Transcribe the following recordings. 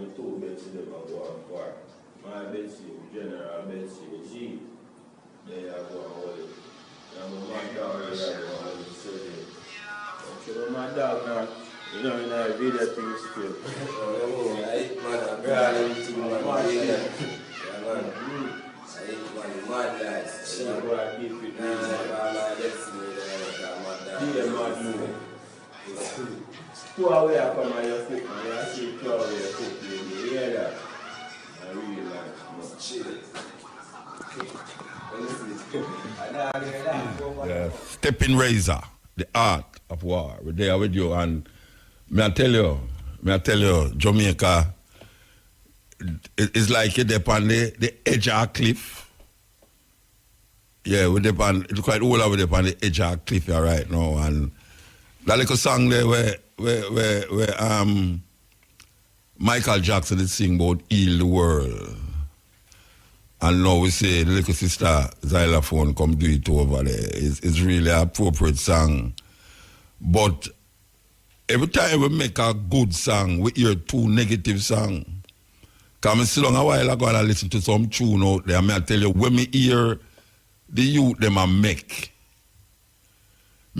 the two Betsy them are going for. My Betsy, General Betsy, the chief, they are going away. And my dog, they are going away to surgery. So my dog now, you know, in a video thing still. I eat man, I'm growling to my man. Yeah, man. I eat man, mad lads. I'm going to keep it. I'm let's see the mad move. 2 hours I come on your foot, man. I see 2 hours your foot, you hear that? I really like shit. The stepping razor, the art of war. We're there with you, and may I tell you, Jamaica, it's like you're on the edge of a cliff. Yeah, it's quite old over there on the edge of a cliff here right now, and that little song there where Michael Jackson is sing about heal the world. And now we say the little sister xylophone come do it over there. It's really an appropriate song. But every time we make a good song, we hear 2 negative songs. Because I sit down a while ago and I listen to some tune out there, and I tell you, when me hear the youth them a make,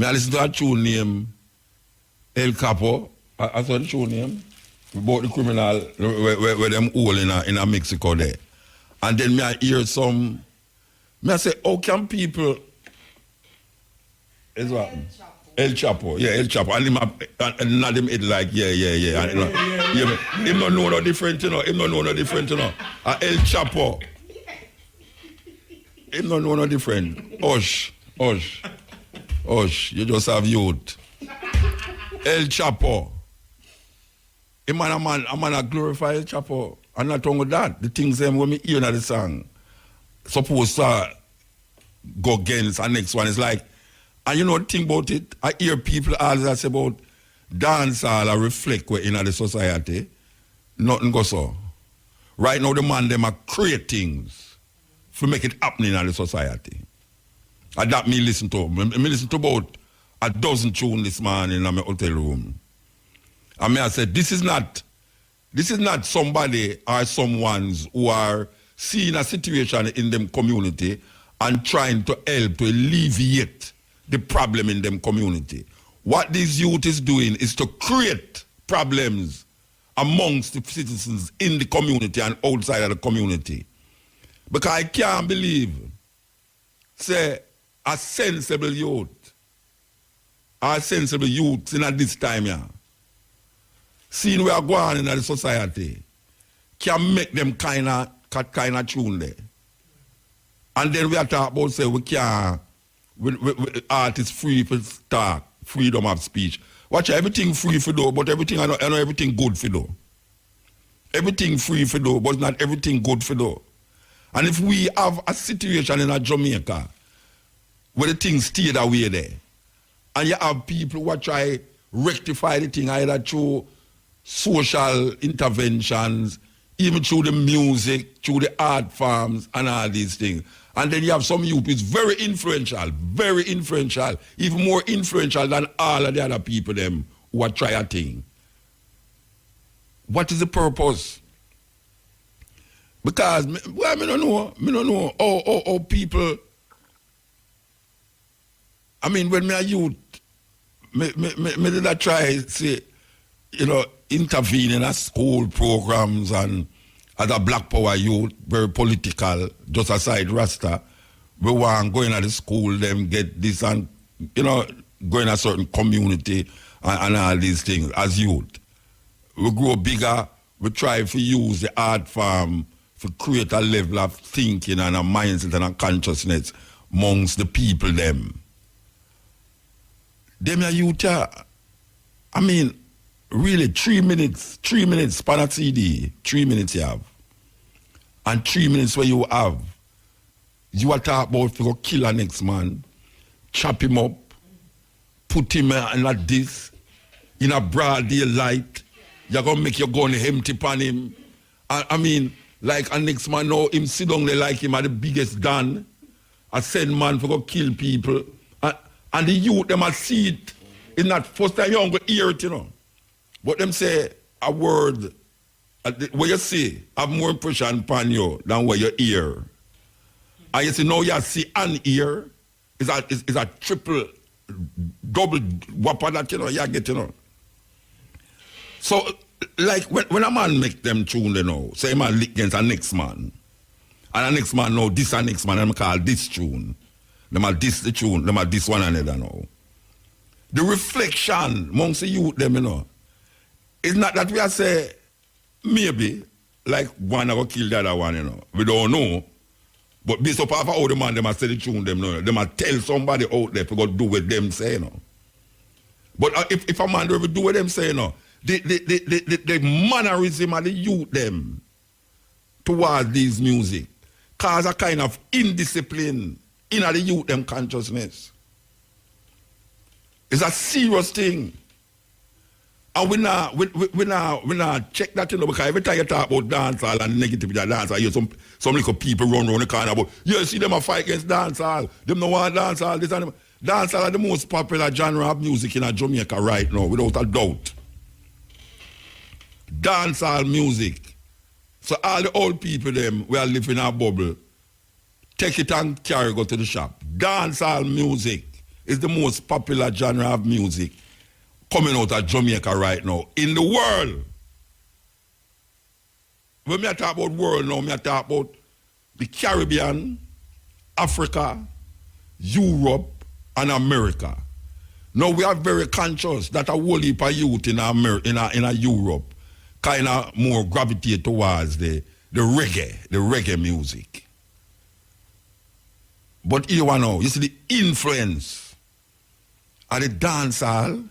I listen to a tune named El Capo. I saw the tune name about the criminal where them all in a Mexico there. And then I hear some, I say, how can people, is what? El Chapo, yeah, El Chapo. And not him it like, yeah. And, you know, him don't know no different, you know. El Chapo. Him don't know no different. Hush. You just have youth. El Chapo. A man glorify El Chapo. And not only that, the things when we hear in the song, suppose to go against the next one. It's like, and you know the thing about it, I hear people always say about dance all reflect what in the society. Nothing goes so. Right now the man them are create things to make it happening in the society. And that me listen to. Me listen to about a dozen tunes this morning in my hotel room. And I said, this is not somebody or someone's who are seeing a situation in them community and trying to help to alleviate the problem in them community. What this youth is doing is to create problems amongst the citizens in the community and outside of the community. Because I can't believe, say, a sensible youth in this time here, seeing we are going on in the society, can make them kind of tune there. And then we are talking about, say, we can't, artists free for talk, freedom of speech. Watch everything free for do, but everything, I know everything good for do. Everything free for do, but not everything good for do. And if we have a situation in Jamaica where the things stay that way there, and you have people who try rectify the thing either through social interventions, even through the music, through the art forms and all these things. And then you have some youth who is very influential, even more influential than all of the other people them who are trying a thing. What is the purpose? Because, well, I don't know how people, I mean, when me a youth, me did I try, say, you know, intervene in a school programs and as a Black Power youth, very political, just aside Rasta, we want going to the school, them get this and, you know, go in a certain community and all these things as youth. We grow bigger, we try to use the art form to create a level of thinking and a mindset and a consciousness amongst the people them. Them are youth, I mean, really 3 minutes, span a CD, 3 minutes you have. And 3 minutes where you have, you are talking about to go kill a next man, chop him up, put him in like this, in a broad daylight, you're going to make your gun empty upon him. I mean, like a next man now, him sit down there like him at the biggest gun, a send man for go kill people. And the youth, them a see it. It's not first time you don't go hear it, you know. But them say a word what you see have more impression upon you than what you hear. And you see now you see and hear is a triple, double whopper that you get, So like when a man make them tune, say a man lick against a next man, and the next man know this and next man, and call this tune. Them are this the tune, them are this one another now. The reflection amongst the youth them, it's not that we are say maybe like one of kill the other one, We don't know. But based upon how the man them are say the tune them, they must tell somebody out there to go do what them say, But if a man ever do what them say, the mannerism of the youth them towards these music cause a kind of indiscipline in the youth them consciousness. It's a serious thing. And we not check that, because every time you talk about dancehall and negativity of dancehall, you hear some little people run around the corner about, you see them a fight against dancehall. Them no want dancehall. Dancehall are the most popular genre of music in Jamaica right now, without a doubt. Dancehall music. So all the old people them, we are living in a bubble, take it and carry go to the shop. Dancehall music is the most popular genre of music coming out of Jamaica right now in the world. When I talk about world now, I talk about the Caribbean, Africa, Europe, and America. Now we are very conscious that a whole heap of youth in Europe kind of more gravitate towards the reggae music. But here now, you see the influence of the dancehall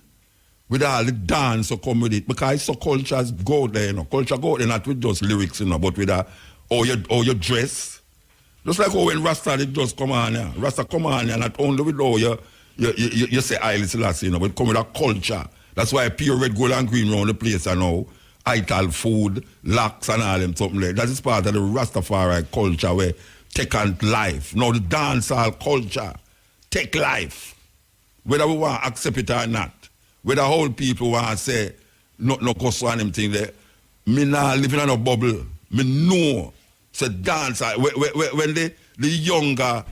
with all the dance to come with it, because it's so cultures go there, Culture go there, not with just lyrics, but with how you dress. Just like how when Rasta they just come on here. Rasta come on here, not only with how you say Haile Selassie, but come with a culture. That's why pure red, gold, and green around the place now. Ital food, locks and all them something like that. Is part of the Rastafari culture where take on life. Now the dancehall culture take life. Whether we want to accept it or not. Whether whole people want to say no cost on them thing there. Me not living in a bubble. Me know. So dancehall when the younger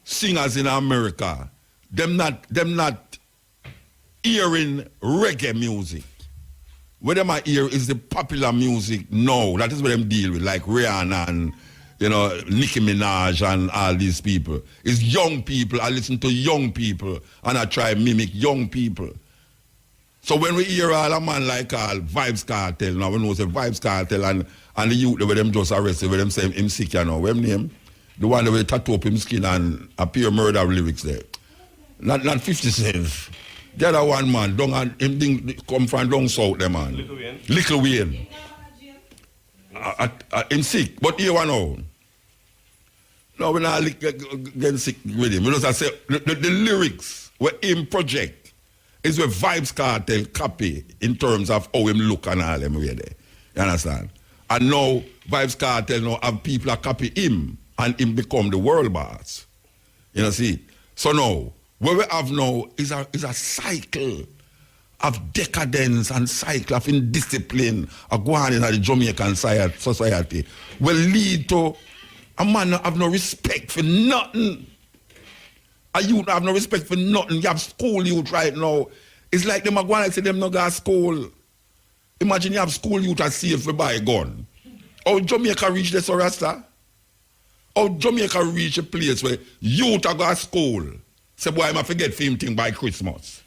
singers in America, them not hearing reggae music. What them I hear is the popular music now. That is what them deal with, like Rihanna and Nicki Minaj and all these people. It's young people. I listen to young people and I try mimic young people. So when we hear all a man like Vibes Cartel, now we know say Vibes Cartel and the youth where them just arrested, where them say him sick, What him name? The one that will tattoo up him skin and appear murder lyrics there. Not 50 Cent. The other one man, him come from down south there, man. Little Wayne. Him sick, but here one now. No, we're not getting sick with him. Because I say the lyrics were him project is where Vibes Cartel copy in terms of how him look and all them way there. You understand? And now Vibes Cartel now have people that copy him and him become the world boss. You know, see? So now, what we have now is a cycle of decadence and cycle of indiscipline going on in the Jamaican society will lead to a man not have no respect for nothing. A youth have no respect for nothing. You have school youth right now. It's like them are going to say them not go to school. Imagine you have school youth are safe to buy a gun. How Jamaica reach this, Rasta? How Jamaica reach a place where youth are going to school? Say, boy, I forget film thing by Christmas.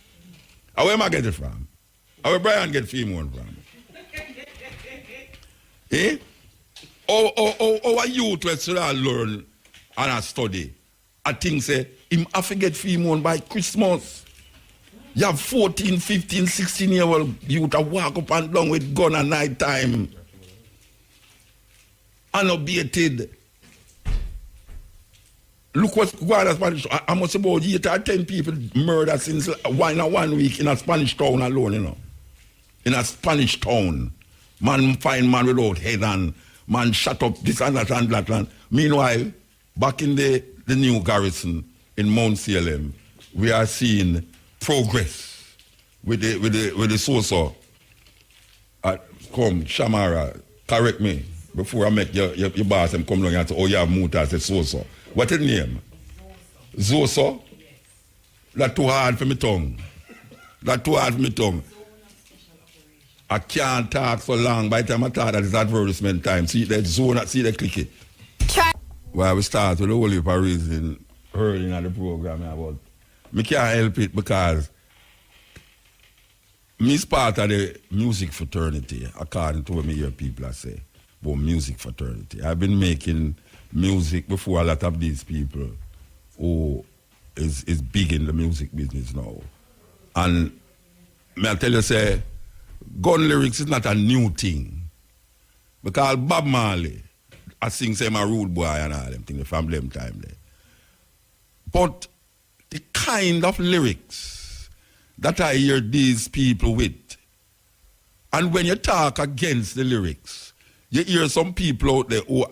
Where am I get it from? Where Brian get film one from? Eh? Our youth let's learn and study. I think say, him I forget film one by Christmas. You have 14, 15, 16-year-old youth that walk up and down with gun at night time. Unabated. Look what's going on in Spanish. I must about 8 or 10 people murdered since one week in a Spanish town alone, In a Spanish town. Man find man without head and man shut up this and that and that. And meanwhile, back in the new garrison in Mount Salem, we are seeing progress with the so-so Come, Shamara, correct me before I make your boss and come along and say, oh, you have Muta, I say, so. What's his name? Zoso? That's too hard for me tongue. That's too hard for me tongue. I can't talk so long. By the time I talk, that is advertisement time. See that zone, see that click it. Well, we start with the whole heap of reason early in the program about. I can't help it because me part of the music fraternity, according to what me hear people say about music fraternity. I've been making music before a lot of these people who is big in the music business now. And may I tell you, say, gun lyrics is not a new thing. Because Bob Marley, I sing say my rude boy and all them things from them time there. But the kind of lyrics that I hear these people with, and when you talk against the lyrics, you hear some people out there who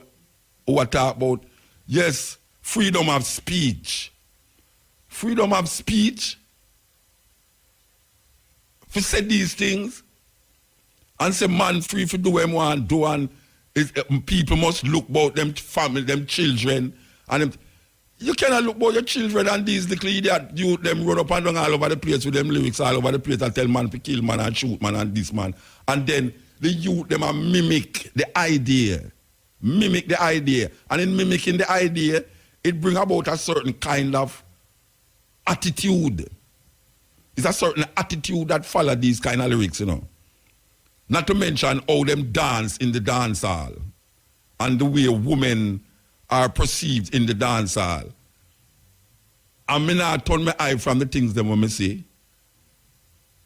are talking about, yes, freedom of speech. Freedom of speech? If you say these things, and say man free to do what he want to do, and people must look about them family, them children, and them, you cannot look about your children and these little idiot youth, them run up and down all over the place with them lyrics all over the place and tell man to kill man and shoot man and this man. And then the youth, them are mimic the idea. Mimic the idea. And in mimicking the idea, it brings about a certain kind of attitude. It's a certain attitude that follow these kind of lyrics, you know. Not to mention how them dance in the dance hall and the way women are perceived in the dance hall. And me not turn my eye from the things them when I see.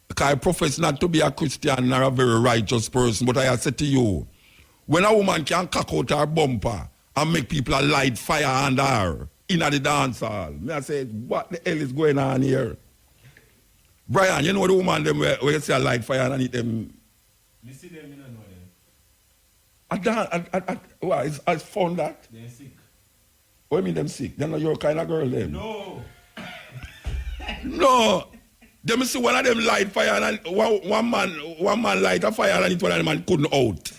Because I profess not to be a Christian or a very righteous person, but I say to you, when a woman can cock out her bumper and make people light fire under her in the dance hall, me I say, what the hell is going on here? Brian, you know the woman them where you see a light fire underneath them? Me see them, I know them. I found that. They're sick. What do you mean them sick? They're not your kind of girl, them. No. No. Them see one of them light fire and one man light a fire and one of them man couldn't out.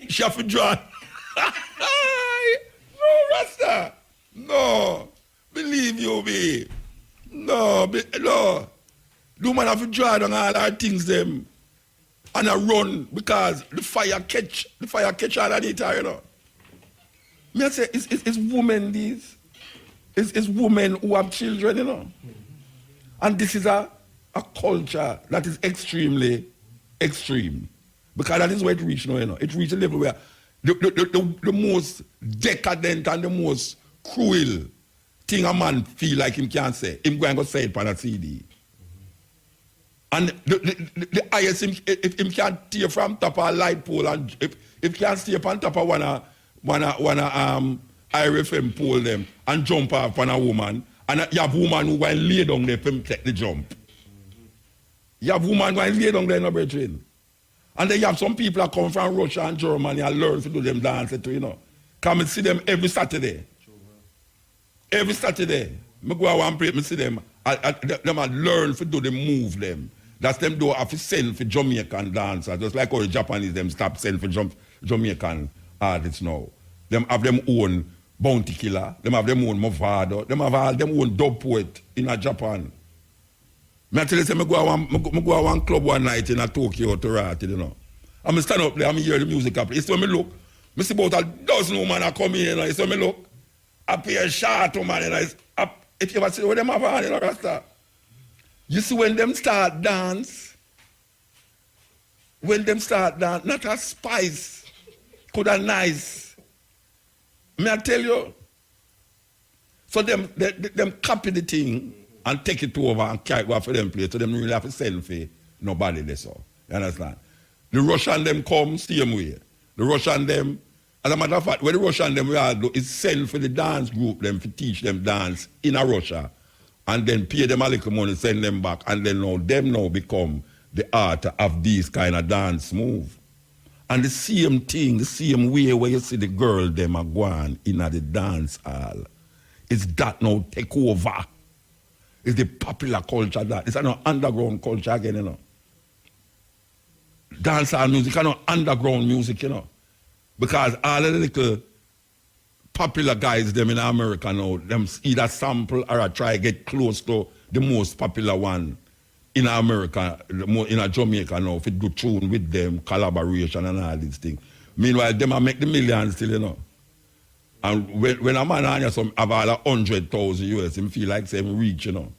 She have to draw. No, Rasta. No. Believe you me. No. No. The woman have to draw down all her things them. And I run because the fire catch underneath her, you know. Me I say, it's women these. It's women who have children, you know. And this is a culture that is extremely extreme. Because that is where it reached now, you know. It reached a level where the most decadent and the most cruel thing a man feel like him can't say, him going to say it on a CD. And the highest if him can't tear from top of a light pole and if can't stay up on top of one IRFM pole them and jump off on a woman, and you have woman who going to lay down there for take the jump. You have woman going to lay down there in a brethren. And then you have some people that come from Russia and Germany and learn to do them dance too, you know. Come and see them every Saturday. Every Saturday. I go out and pray, I see them. Them learn to do the move them. That's them do have to send for Jamaican dancers. Just like how the Japanese them stop sending for Jamaican artists now. Them have them own bounty killer. Them have them own Movado. Them have all them own dub poet in Japan. I tell you, I go to one club one night in Tokyo to write, you know. I'm stand up there, I'm hear the music up. It's when me look, I see about a dozen women are coming in, you know. It's when me look, I pay a shot woman, you know. If you ever see what them have on, you know, Rasta. You see when them start dance, not a spice, could a nice. May I tell you? So them copy the thing and take it over and carry it over for them place. So them really have to send for nobody they saw. You understand? The Russian them come same way. The Russian them, as a matter of fact, what the Russian them we all do is send for the dance group them to teach them dance in a Russia. And then pay them a little money, send them back, and then now become the art of these kind of dance move. And the same thing, the same way where you see the girl them are going in the dance hall, is that now take over. It's the popular culture that. It's an underground culture again, you know. dancehall music and underground music, you know. Because all of the little popular guys them in America now, them either sample or try to get close to the most popular one in America, in Jamaica now, if it do tune with them, collaboration and all these things. Meanwhile, them a make the millions still, you know. And when a man on some have all 100,000 US, him feel like him rich, you know.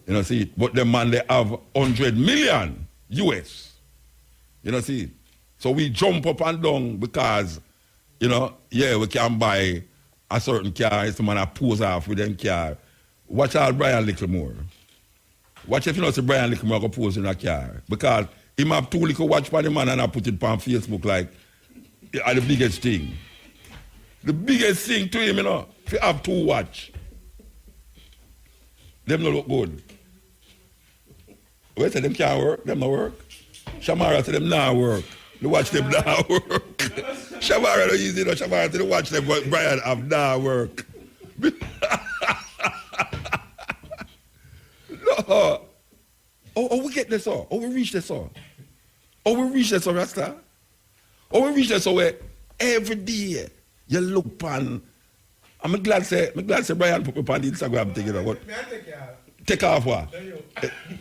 You know, see, but the man they have 100 million US. You know, see. So we jump up and down because, you know, yeah, we can buy a certain car, it's the man that pose off with them car. Watch out Brian Littlemore. Watch if you know see Brian Littlemore go pose in a car. Because he have 2 little watch for the man and I put it on Facebook like the biggest thing. The biggest thing to him, you know, if you have 2 watch. Them no look good. Wait, say them can't work, them no work. Shamara say them not work. The watch them not work. Shamara don't use it, Shamara say the watch them, but Brian have not work. No. Oh, we get this all. Oh, we reach this all. Oh, we reach this all, Rasta. Oh, we reach this all where every day you look pan. I'm glad say Brian put me on the Instagram thing, you know what? Take off what?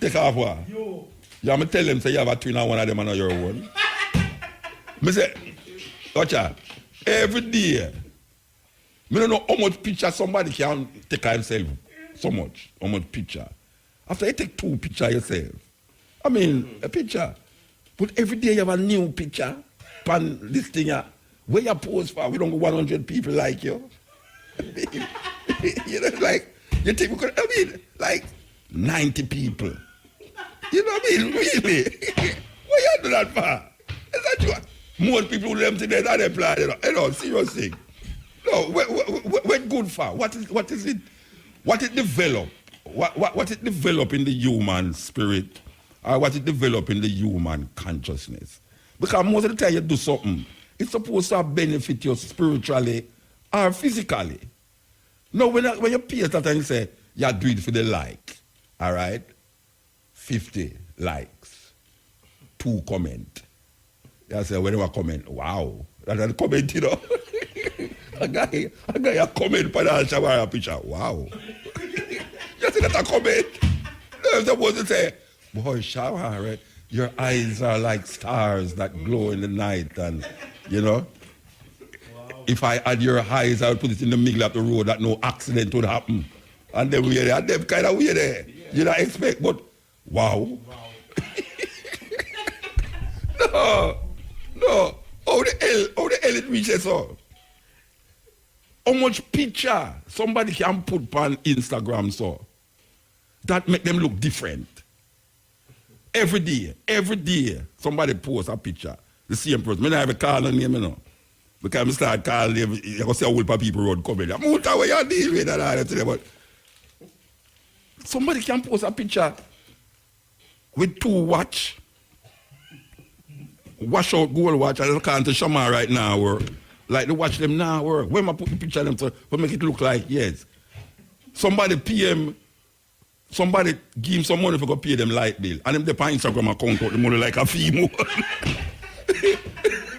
Take off what? You. Yeah, I'm tell them say you have a twin and one of them and not your own. Me say, watch out. Every day, me don't know how much picture somebody can take of himself. So much. How much picture. After you take 2 pictures yourself. I mean, a picture. But every day you have a new picture. Pan this thing where you pose for, we don't go 100 people like you. You know, like, you think we could, I mean, like 90 people. You know what I mean? Really? What you do that for? Is that you? Most people who them today that apply, you know, serious thing. No, what good for? What is it? What it develop? What it develop in the human spirit? Or what it develop in the human consciousness? Because most of the time you do something, it's supposed to benefit you spiritually or physically. No, when you pay attention and you say, you do it for the like, all right? 50 likes, 2 comment. You say, when you comment, wow, that's a comment, you know. a guy a comment for that Shamara picture, wow. You see that a comment? You're supposed to say, boy, Shamara, your eyes are like stars that glow in the night, and, you know. Wow. If I had your eyes, I would put it in the middle of the road that no accident would happen. And then we're there, and them kind of weird there. Yeah. You don't expect, but wow. No. How the hell it reaches so? How much picture somebody can put on Instagram so that make them look different? Every day, somebody posts a picture. The same person. I don't have a call on name, you know. Because I start calling them, you're going to see how old people road coming. I'm going to you deal with that. But somebody can post a picture with 2 watch. Wash out gold watch. I can't tell Shama right now work. Like the watch them now work. When I put the picture of them to make it look like, yes. Somebody PM, somebody give him some money for go pay them light bill. And them they on Instagram account out the money like a female.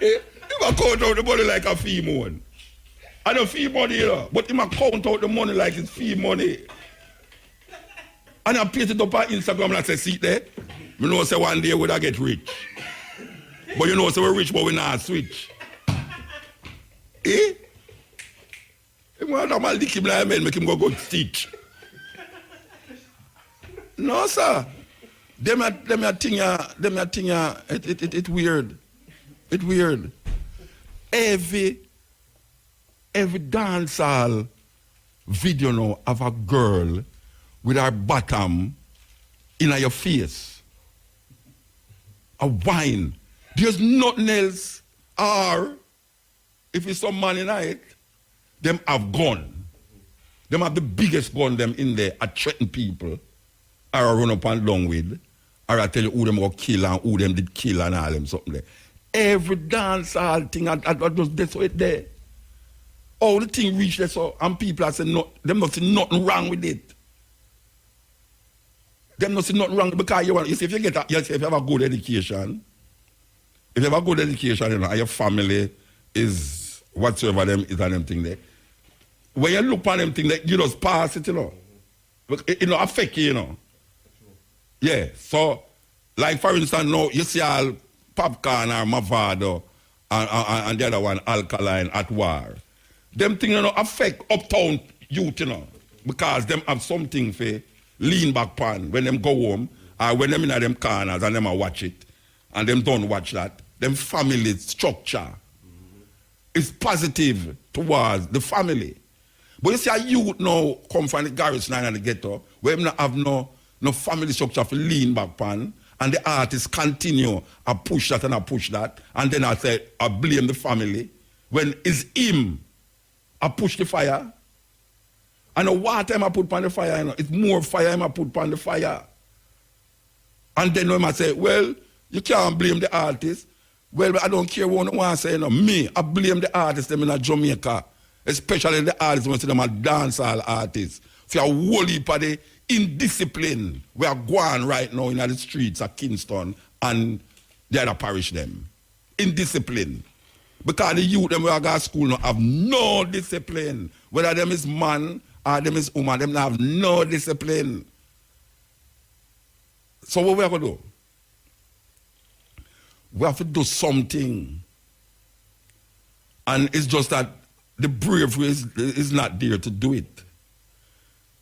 Him account out the money like a female. And a fee money, you know, but him account out the money like it's fee money. And I paste it up on Instagram and I say, see there? You know, say one day would I get rich. But you know, say we're rich, but we're not switch. Eh? Him want to lick him like a man, make him go stitch. No, sir. Them a thing, it weird. It weird. Every dancehall video now of a girl with her bottom in your face. A wine. There's nothing else. Or, if it's some man in it, them have gun. Them have the biggest gun them in there. I threaten people. Or I run up and down with. Or I tell you who them go kill and who them did kill and all them something there. Every dancehall thing, I just that's it there. All the thing reach there so, and people are saying, no, them not see nothing wrong with it. Them not see nothing wrong because you see if you have a good education, if you have a good education, you know, and your family is whatsoever them is and them thing there. When you look on them thing, like, you just pass it, you know. It don't affect you, you know. Yeah, so, like for instance, now you see all popcorn or Mavado and the other one, alkaline at war. Them things, you know, affect uptown youth, you know, because them have something for lean back on when them go home or when them in them corners and them watch it and them don't watch that. Them family structure is positive towards the family. But you see a youth now come from the garrison and the ghetto where them not have no family structure for lean back on, and the artists continue to push that and I push that, and then I say I blame the family when it's him I push the fire. And the water I put on the fire, you know, it's more fire I put on the fire. And then when I say, well, you can't blame the artist. Well, I don't care what I want to say, you know, me, I blame the artists them in Jamaica, especially the artists when I say them are dancehall artists. For a whole heap of the indiscipline we are going right now in the streets of Kingston and the other parish them. Indiscipline. Because the youth them who are going to school now have no discipline. Whether them is man or them is woman, them have no discipline. So what we are going to do? We have to do something. And it's just that the bravery is not there to do it.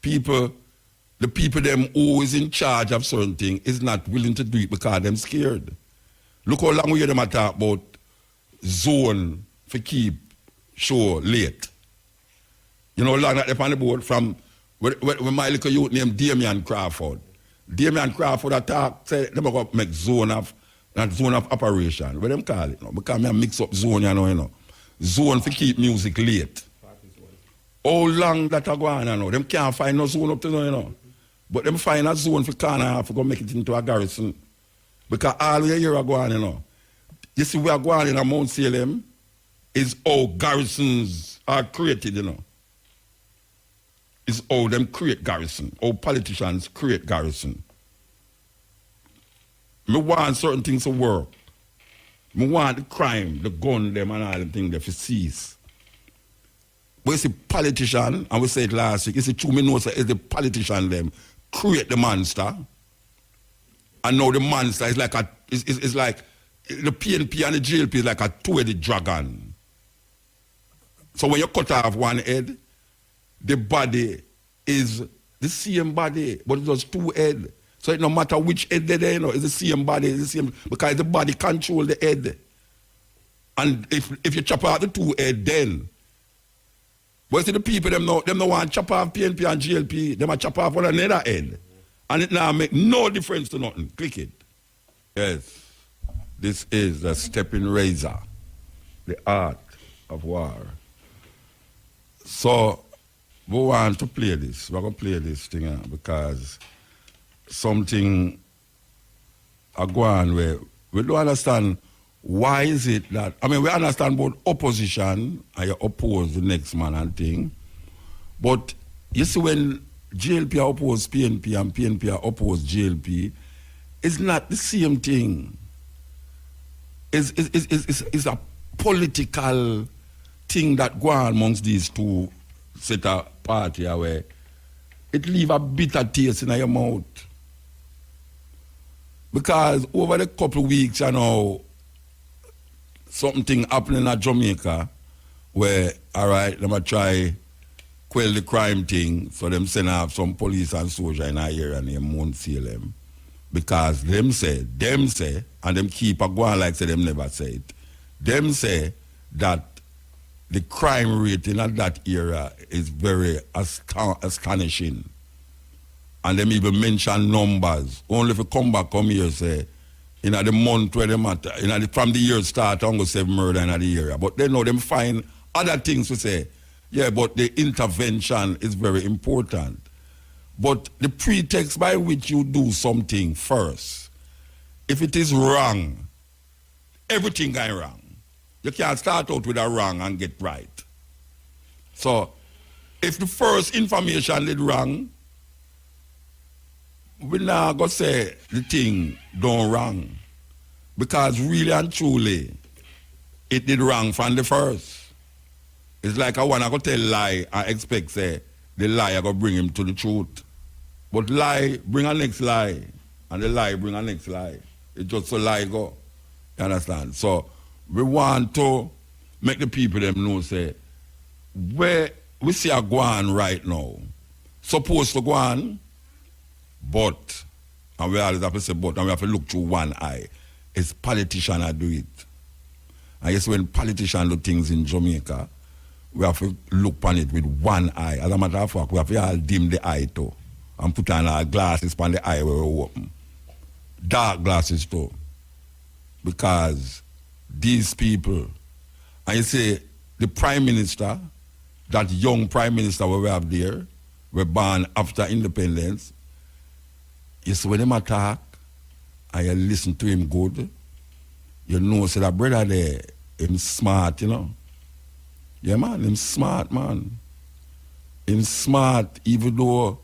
The people them who is in charge of certain things is not willing to do it because them scared. Look how long we hear them talk about zone for keep show late. You know how long that they on the board from when my little youth named Damian Crawford. Damian Crawford attack say them go make zone of operation. What them call it? You know? Because I mix up zone, you know. Zone for keep music late. How long that are going on, you know? Them can't find no zone up to now, you know. But them find a zone for corner for go make it into a garrison. Because all we hear are going, you know. You see, we are going in a Mount Salem is how garrisons are created, you know. It's how them create garrison, how politicians create garrison. Me want certain things to work. Me want the crime, the gun, them and all them things to cease. But you see, politician, and we said it last week, you see, 2 minutes is the politician them create the monster. And now the monster is like it's like the PNP and the GLP is like a two-headed dragon. So when you cut off one head, the body is the same body, but it's just 2 heads. So it no matter which head they're there, you know, it's the same body, it's the same, because the body control the head. And if you chop out the 2 head, then, but see the people, them no want to chop off PNP and GLP, them a chop off one another head. And it now make no difference to nothing. Click it. Yes. This is the stepping razor, the art of war. So, we want to play this. We're going to play this thing because something are going where we don't understand why is it that, I mean, we understand about opposition and you oppose the next man and thing, but you see when GLP oppose PNP and PNP oppose GLP, it's not the same thing. It's a political thing that go on amongst these two set of parties where it leave a bitter taste in your mouth. Because over the couple of weeks, you know, something happening in Jamaica where, all right, them try quell the crime thing, so them send off some police and soldier in an area named Mount Salem. Because them say, and them keep a going like say them never say it, them say that the crime rate in that area is very astonishing. And them even mention numbers. Only if you come here, say, in the month where them at, from the year start, I'm going to say murder in the area. But they know them find other things to say. Yeah, but the intervention is very important. But the pretext by which you do something first, if it is wrong, everything going wrong. You can't start out with a wrong and get right. So, if the first information is wrong, we now go say the thing don't wrong. Because really and truly, it did wrong from the first. It's like I want to go tell lie and expect say the lie I go bring him to the truth. But lie bring a next lie. And the lie bring a next lie. It's just so lie go. You understand? So we want to make the people them know say where we see a go on right now. Supposed to go on, but, and we always have to say but, and we have to look through one eye. It's politicians that do it. And yes, when politicians do things in Jamaica, we have to look on it with one eye. As a matter of fact, we have to all dim the eye too. And put on our glasses on the eye where we open. Dark glasses too. Because these people, and you say the Prime Minister, that young Prime Minister we have there, were born after independence, you see when him attack, and you listen to him good, you know, say that brother there, him smart, you know. Yeah, man, him smart, man. Him smart, even though,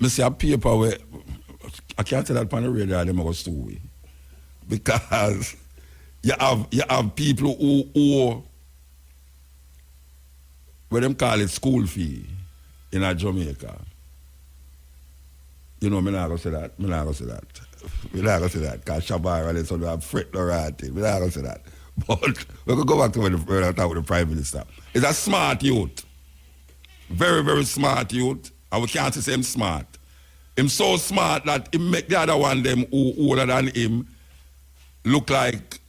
I see a paper where, I can't tell that on the radio, them go story. Because you have people who owe, what them call it, school fee in Jamaica. You know, I'm not going to say that. I'm not going to say that. I'm not going to say that. Because Shabar and so have fret no right thing. I'm not going to say that. But we can go back to when I talk with the Prime Minister. He's a smart youth. Very, very smart youth. And we can't say him smart. Him so smart that he make the other one them who older than him look like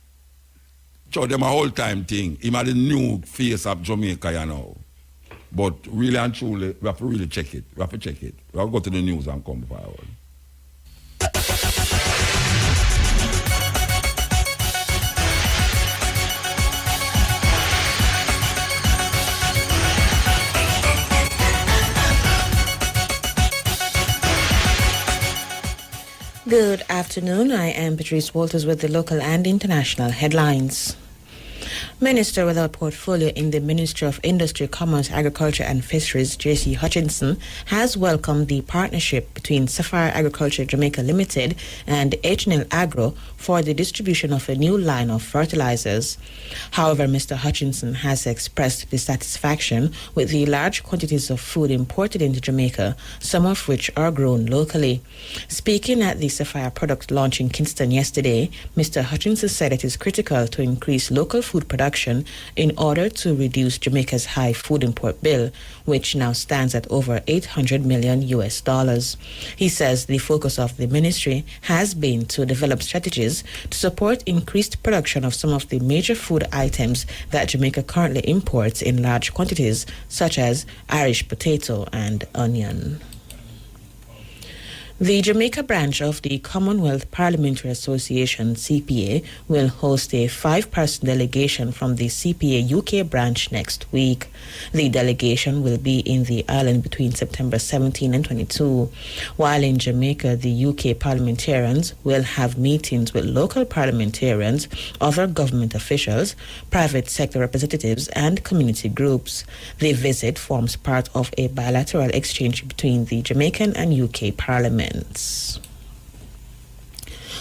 show them a whole time thing. Him had the new face of Jamaica, you know. But really and truly, we have to really check it. We have to check it. We have to go to the news and come forward. Good afternoon. I am Patrice Walters with the local and international headlines. Minister without portfolio in the Ministry of Industry, Commerce, Agriculture and Fisheries, J.C. Hutchinson, has welcomed the partnership between Sapphire Agriculture Jamaica Limited and H&L Agro for the distribution of a new line of fertilizers. However, Mr. Hutchinson has expressed dissatisfaction with the large quantities of food imported into Jamaica, some of which are grown locally. Speaking at the Sapphire product launch in Kingston yesterday, Mr. Hutchinson said it is critical to increase local food production in order to reduce Jamaica's high food import bill, which now stands at over $800 million. He says the focus of the ministry has been to develop strategies to support increased production of some of the major food items that Jamaica currently imports in large quantities, such as Irish potato and onion. The Jamaica branch of the Commonwealth Parliamentary Association, CPA, will host a 5-person delegation from the CPA UK branch next week. The delegation will be in the island between September 17 and 22. While in Jamaica, the UK parliamentarians will have meetings with local parliamentarians, other government officials, private sector representatives, and community groups. The visit forms part of a bilateral exchange between the Jamaican and UK parliament.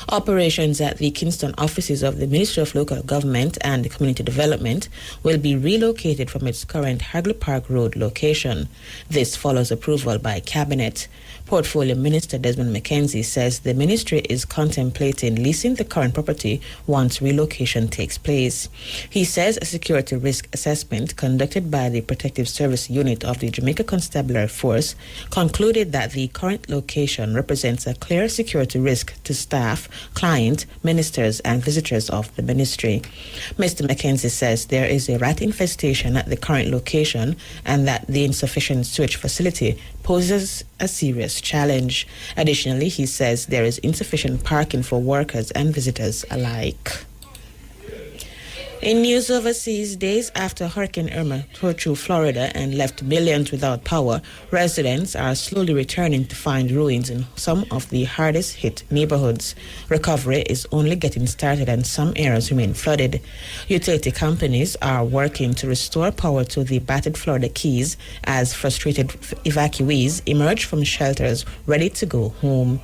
Operations at the Kingston offices of the Ministry of Local Government and Community Development will be relocated from its current Hagley Park Road location. This follows approval by Cabinet. Portfolio Minister Desmond McKenzie says the ministry is contemplating leasing the current property once relocation takes place. He says a security risk assessment conducted by the Protective Service Unit of the Jamaica Constabulary Force concluded that the current location represents a clear security risk to staff, clients, ministers, and visitors of the ministry. Mr. McKenzie says there is a rat infestation at the current location and that the insufficient sewage facility poses a serious challenge. Additionally, he says there is insufficient parking for workers and visitors alike. In news overseas, days after Hurricane Irma tore through Florida and left millions without power, residents are slowly returning to find ruins in some of the hardest hit neighborhoods. Recovery is only getting started and some areas remain flooded. Utility companies are working to restore power to the battered Florida Keys as frustrated evacuees emerge from shelters ready to go home.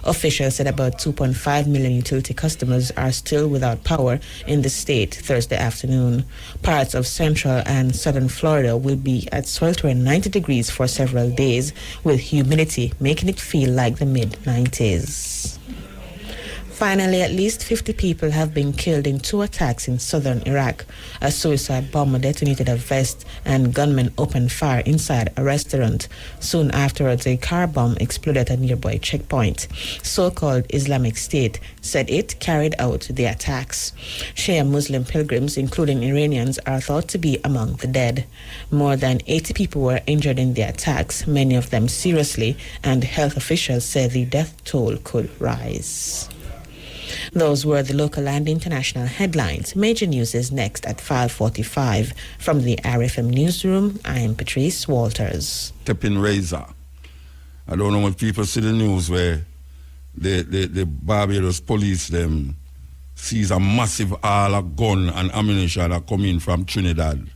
Officials said about 2.5 million utility customers are still without power in the state Thursday afternoon. Parts of central and southern Florida will be at sweltering 90 degrees for several days, with humidity making it feel like the mid-90s. Finally, at least 50 people have been killed in 2 attacks in southern Iraq. A suicide bomber detonated a vest and gunmen opened fire inside a restaurant. Soon afterwards, a car bomb exploded at a nearby checkpoint. So-called Islamic State said it carried out the attacks. Shia Muslim pilgrims, including Iranians, are thought to be among the dead. More than 80 people were injured in the attacks, many of them seriously, and health officials say the death toll could rise. Those were the local and international headlines. Major news is next at 5:45. From the RFM newsroom, I am Patrice Walters. Stepping razor. I don't know when people see the news where the Barbados police them sees a massive haul of gun and ammunition that come in from Trinidad.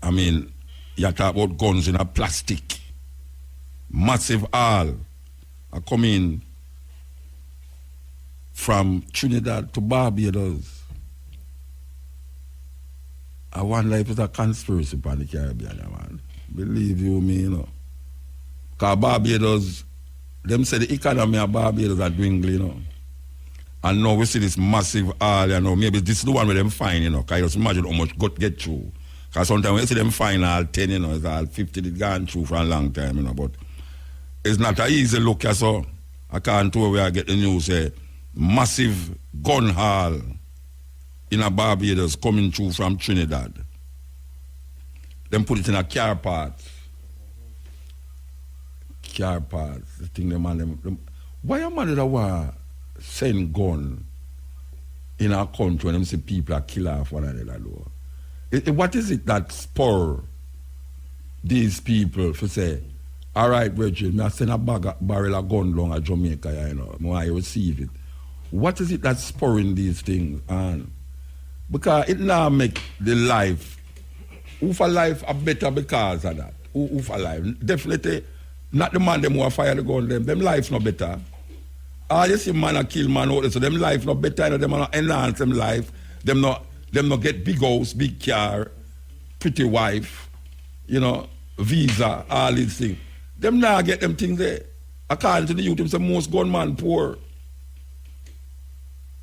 I mean, you talk about guns in a plastic. Massive haul are coming from Trinidad to Barbados. I wonder if it's a conspiracy upon the Caribbean, man. Believe you me, you know. Because Barbados, them say the economy of Barbados are dwindling, you know. And now we see this massive haul, you know. Maybe this is the one where them find, you know. Because you just imagine how much got get through. Because sometimes when you see them find all 10, you know, it's all 50 that gone through for a long time, you know. But it's not an easy look, so I can't tell where I get the news, say, massive gun haul in a Barbados coming through from Trinidad. Them put it in a car parts. Car parts. The thing them. Why a man that want send gun in our country when them see people are kill off one another though? What is it that spur these people to say, all right, Bridget, I send a barrel of gun down at Jamaica, you know, I receive it. What is it that's spurring these things? And because it now make the life, who for life are better because of that. Who for life. Definitely not the man them who are fire the gun, them life no better. You see man a kill man out there, so them life no better, you know, them not enhance them life, them not get big house, big car, pretty wife, you know, visa, all these things. Them now get them things there. According to the youth, them say most gunman poor.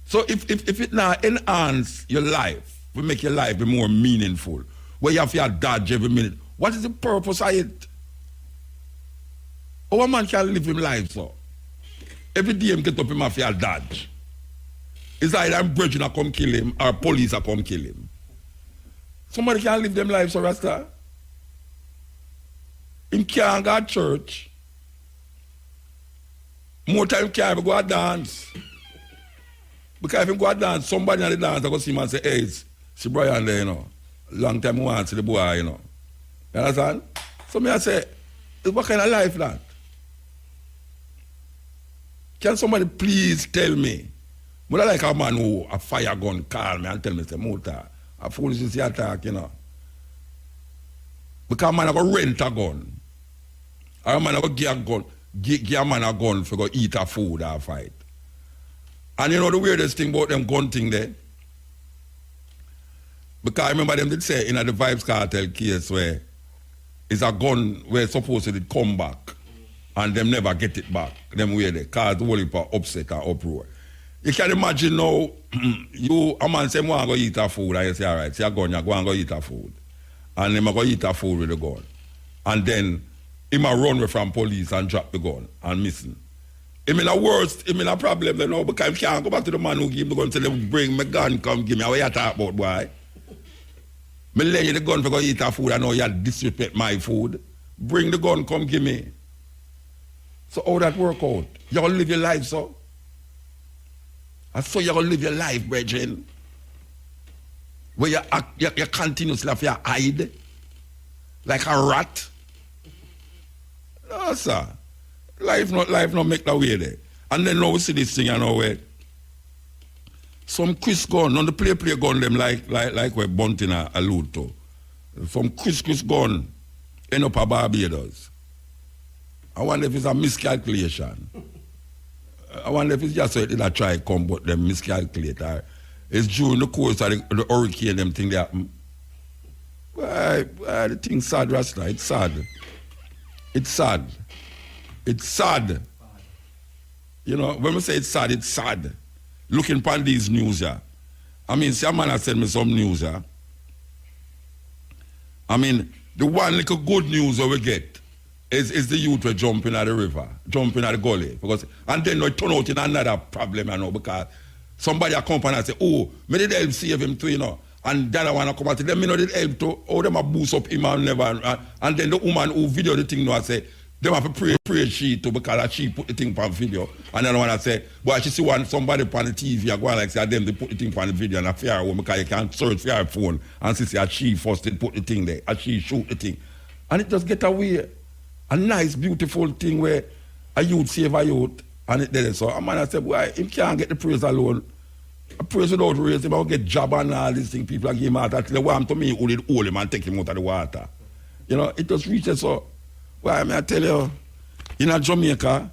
So if it now enhance your life, will make your life be more meaningful, where you have to dodge every minute, what is the purpose of it? How a man can live his life so? Every day him get up him have to dodge. It's either I'm bridging to come kill him or police are come kill him. Somebody can't live them lives so Rasta. Him can't go to church. More time can't go to dance. Because if him go to dance, somebody at the dance I go see him and say, hey, see Brian there, you know. Long time I want to see the boy, you know. You understand? So me I say, what kind of life that? Can somebody please tell me? But I like a man who a fire gun call me and tell me, say, Muta, a foolish is your attack, you know. Because a man I go rent a gun. Or a man I go give a gun, give a man a gun for go eat a food or fight. And you know the weirdest thing about them gun thing there? Because I remember them did say in the Vibes Cartel case where it's a gun where supposedly it come back and them never get it back. Them way they cause the whole heap of upset and uproar. You can imagine now, a man say, I want to go eat a food, and you say, all right, see a gun, you go and go eat a food. And him go eat a food with the gun. And then him a run away from police and drop the gun and missing. Him in a worst, him in a problem, you know, because he can't go back to the man who give him the gun and say, bring my gun, come give me. What you talk about, boy? Me lay you the gun for go eat a food, I know you disrespect my food. Bring the gun, come give me. So how that work out? You gonna live your life, so? And so you gonna live your life, brethren. where you continuously have to hide like a rat. No, sir. Life not make that way there. And then now we see this thing, you know, where some Chris gun, on the play gun them like we're bunting a loot to. Some Chris gun end up a Barbados. I wonder if it's a miscalculation. I wonder if it's just so they try to come, but them miscalculate. Or it's during the course of the hurricane, them thing they happen. Why, the thing sad, Rasta. It's sad. It's sad. It's sad. You know, when we say it's sad, it's sad. Looking upon these news, yeah. I mean, see, a man has sent me some news, yeah. I mean, the one little good news that we get is the youth were jumping at the river, jumping at the gully. And then it turn out in another problem, you know, because somebody come and say, oh, me did help save him too, you know. And then I want to come and say, them, me know did help to, oh, them a boost up him and never. And then the woman who video the thing, you know, I say, them have to pray she too because she put the thing on video. And then I want to say, boy, she see somebody on the TV, I go and like say, them, they put the thing on the video and I fear her because you can search for her phone and see she first did put the thing there and she shoot the thing. And it just get away. A nice, beautiful thing where a youth save a youth and it did it. So a man I said, boy, he can't get the praise alone. A praise without raise him, I'll get job and all these things. People are giving him out. They want to me who did hold him and take him out of the water. You know, it just reaches so. Why, I tell you, in Jamaica,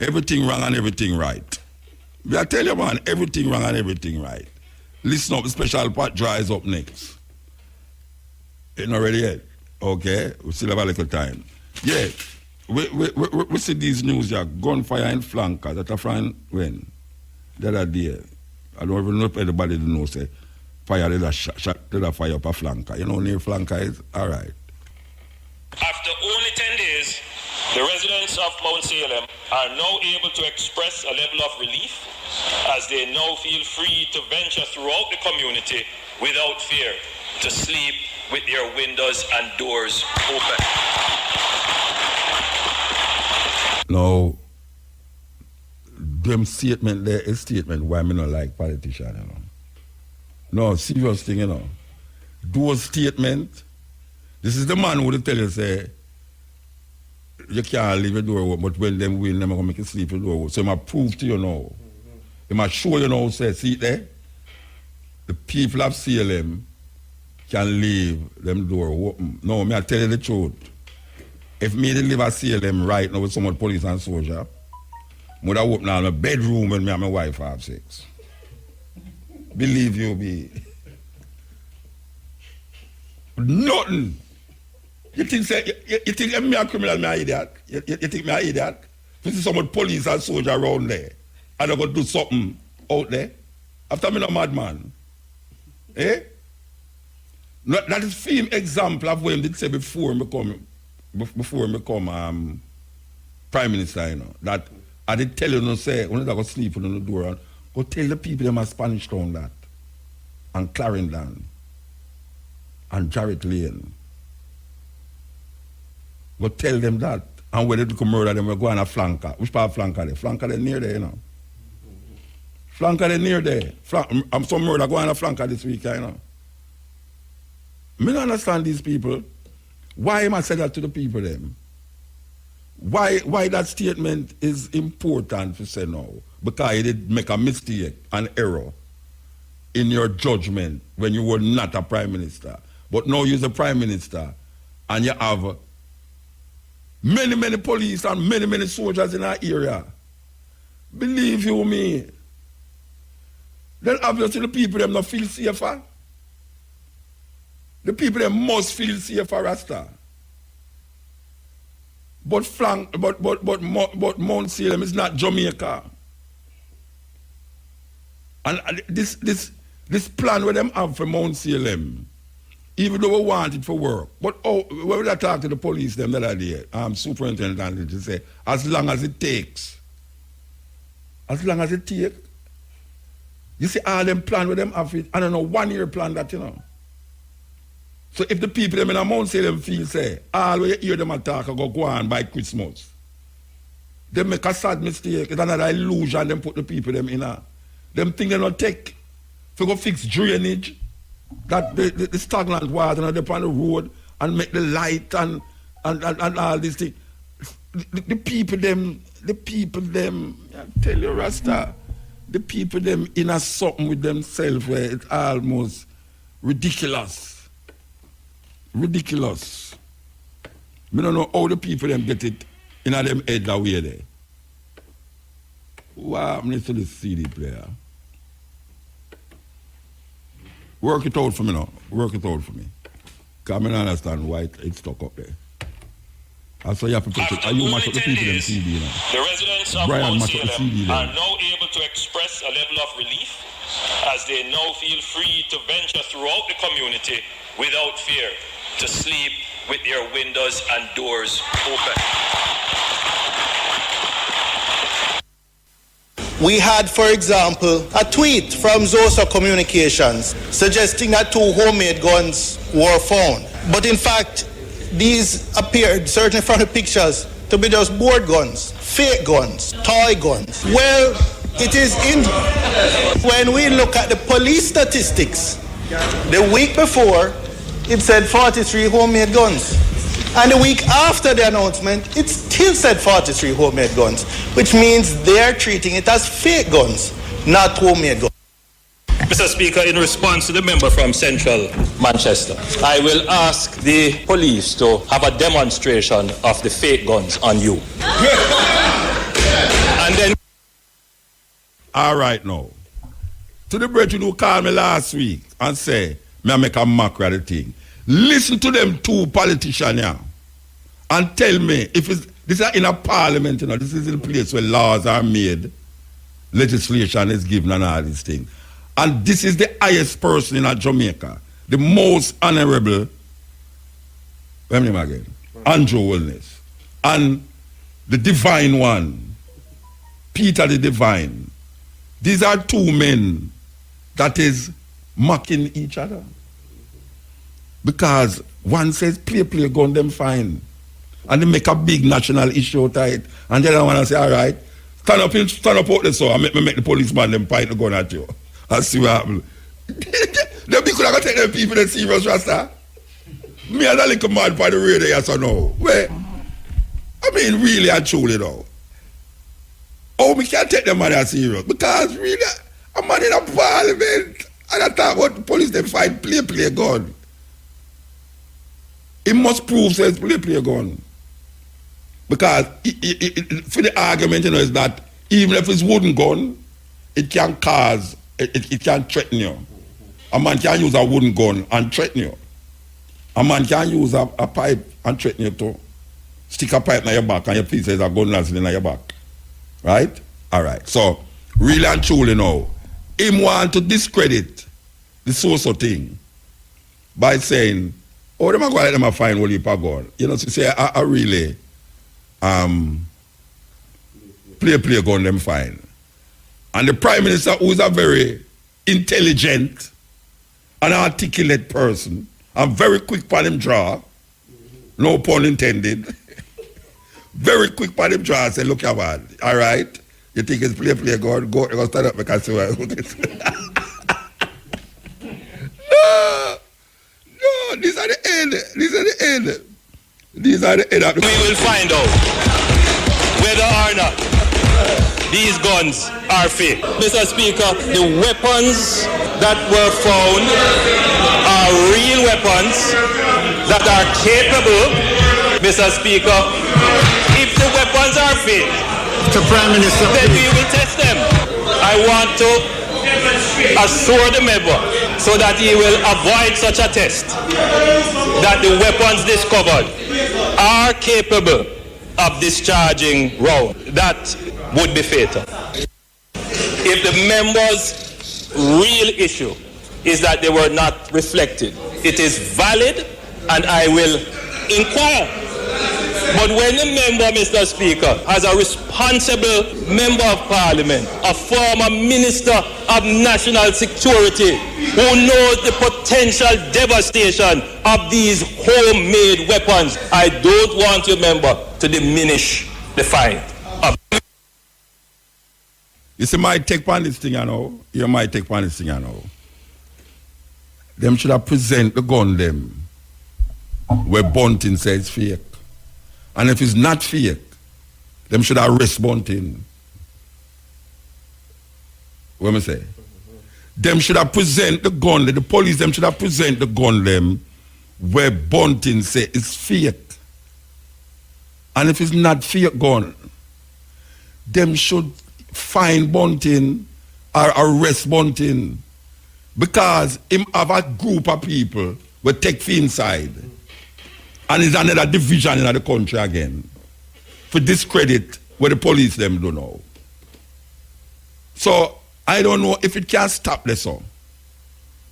everything wrong and everything right. I tell you, man, everything wrong and everything right. Listen up, the special part dries up next. It's not ready yet. Okay, we still have a little time. Yeah, we see these news, yeah, gunfire in Flanker, that a friend when? The other day. I don't even know if anybody knows, say, fire, did a fire up a Flanker. You know near Flanker is? All right. After only 10 days, the residents of Mount Salem are now able to express a level of relief as they now feel free to venture throughout the community without fear, to sleep with their windows and doors open. Now, them statement there is statement why me not like politicians, you know. No, serious thing, you know. Those statements, this is the man who will tell you, say, you can't leave your door open, but when them win, them are going to make you sleep your door open. So he might prove to you now. He might show you now, say, see it there? The people of CLM can leave them door open. No, me I tell you the truth. If me didn't live at CLM right now with some of police and soldier, I would have opened my bedroom when me and my wife have sex. Believe you me. Nothing. You think me a criminal, me an idiot? You think me an idiot? You see some police and soldier around there, and I go do something out there? After me no madman. Eh? That is film example of what he did say before me become Prime Minister, you know. That I did tell you, no say, when I go sleep on the door, and go tell the people them a Spanish Town that, and Clarendon, and Jarrett Lane. Go tell them that. And when they come murder them, we go on a flanker. Which part of flanker there? Flanker there near there, you know. Flanker there near there. I'm some murder go on a flanker this week, you know. Me don't understand these people. Why am I say that to the people them? Why that statement is important to say now? Because you did make a mistake, an error in your judgment when you were not a prime minister. But now you're the prime minister and you have many police and many soldiers in our area. Believe you me. Then obviously the people them not feel safer. The people them must feel safer, Rasta. But Mount Salem is not Jamaica. And this plan where them have for Mount Salem, even though we want it for work. But when I talk to the police them that are there, superintendent, to say, as long as it takes. As long as it takes. You see all them plan with them have it, I don't know, 1 year plan that, you know. So if the people them in a Mount Salem feel say, all when you hear them attack go on by Christmas, they make a sad mistake. It's another illusion them put the people them in a. Them think they not take to go fix drainage. that the stagnant water and up on the road and make the light and all these things. The people them, I tell you, Rasta, the people them in a something with themselves where it's almost ridiculous. Ridiculous. I don't know how the people them get it in a them head that way there. Wow, I'm listening to the CD player. Work it out for me now. Work it out for me. Because I don't understand why it's stuck up there. And so you have to put it. Are you mash up the people them CD, you know? The residents of Brian Mount mash up the Salem CD are then. now able to express a level of relief as they now feel free to venture throughout the community without fear, to sleep with their windows and doors open. We had, for example, a tweet from Zosa Communications suggesting that 2 homemade guns were found. But in fact, these appeared, certainly from the pictures, to be just board guns, fake guns, toy guns. Well, it is in... When we look at the police statistics, the week before, it said 43 homemade guns. And the week after the announcement, it still said 43 homemade guns, which means they're treating it as fake guns, not homemade guns. Mr. Speaker, in response to the member from Central Manchester, I will ask the police to have a demonstration of the fake guns on you. And then... All right now. To the brethren who called me last week and say, may I make a mockery of the thing. Listen to them 2 politicians here and tell me if it's, this is in a parliament, you know, this is the place where laws are made, legislation is given and all these things. And this is the highest person in Jamaica, the most honorable, what's his name again? Andrew Wellness. And the divine one, Peter the Divine. These are 2 men that is mocking each other. Because one says, play gun, them fine. And they make a big national issue out of it. And the other one say, all right, stand up out there so I make the policeman them point the gun at you. And see what happens. Them people are going to take them people that serious, Rasta. Me and a little man by the radio, yes or no? Where? I mean, really and truly though. Oh, we can't take them man that serious. Because really, a man in a parliament, and I talk about the police, they find play gun. It must prove says play gun. Because for the argument, you know, is that even if it's wooden gun, it can cause, it can threaten you. A man can use a wooden gun and threaten you. A man can use a pipe and threaten you too. Stick a pipe in your back and your feet says a gun nozzle in your back. Right? All right. So, really and truly now, him want to discredit the social thing by saying, oh, them are going to let them find what you gun. You know, so say, I really play gun them fine. And the Prime Minister, who is a very intelligent and articulate person, and very quick on him draw, no pun intended, very quick on him draw, say, look at man, all right, you think it's play gun, go stand up because you want it. No, these are the end. These are the end of the... We will find out whether or not these guns are fake. Mr. Speaker, the weapons that were found are real weapons that are capable, Mr. Speaker, if the weapons are fake, Mr. Prime Minister, then we will test them. I want to assure the member so that he will avoid such a test, that the weapons discovered are capable of discharging round. That would be fatal. If the members' real issue is that they were not reflected, it is valid and I will inquire. But when a member, Mr. Speaker, as a responsible member of Parliament, a former Minister of National Security, who knows the potential devastation of these homemade weapons, I don't want your member to diminish the fight. You see, my take on this thing, I know. You might take on this thing, I know. them should have present the gun them where Bunting says fake. And if it's not fake, them should arrest Bunting. What am I say? Them should have present the gun, the police them should have present the gun them where Bunting say it's fake. And if it's not fake gun, them should find Bunting or arrest Bunting. Because him have a group of people will take for inside. And it's another division in the country again. For discredit what the police them do now. So I don't know if it can stop this song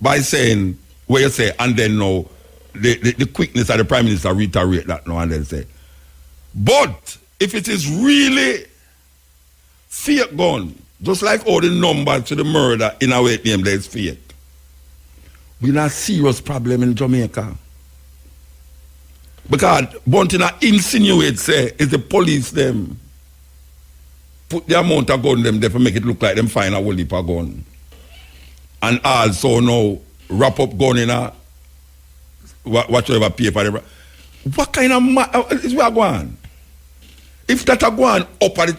by saying what you say, and then now the quickness of the Prime Minister reiterate that now and then say. But if it is really fake gun, just like all the numbers to the murder in our name that is fake, we have a serious problem in Jamaica. Because Bunting insinuates say it's the police them put the amount of gun them there to make it look like them find a whole heap of gun. And also now wrap up gun in a whatever paper. What kind of is we are going? If that are going up at the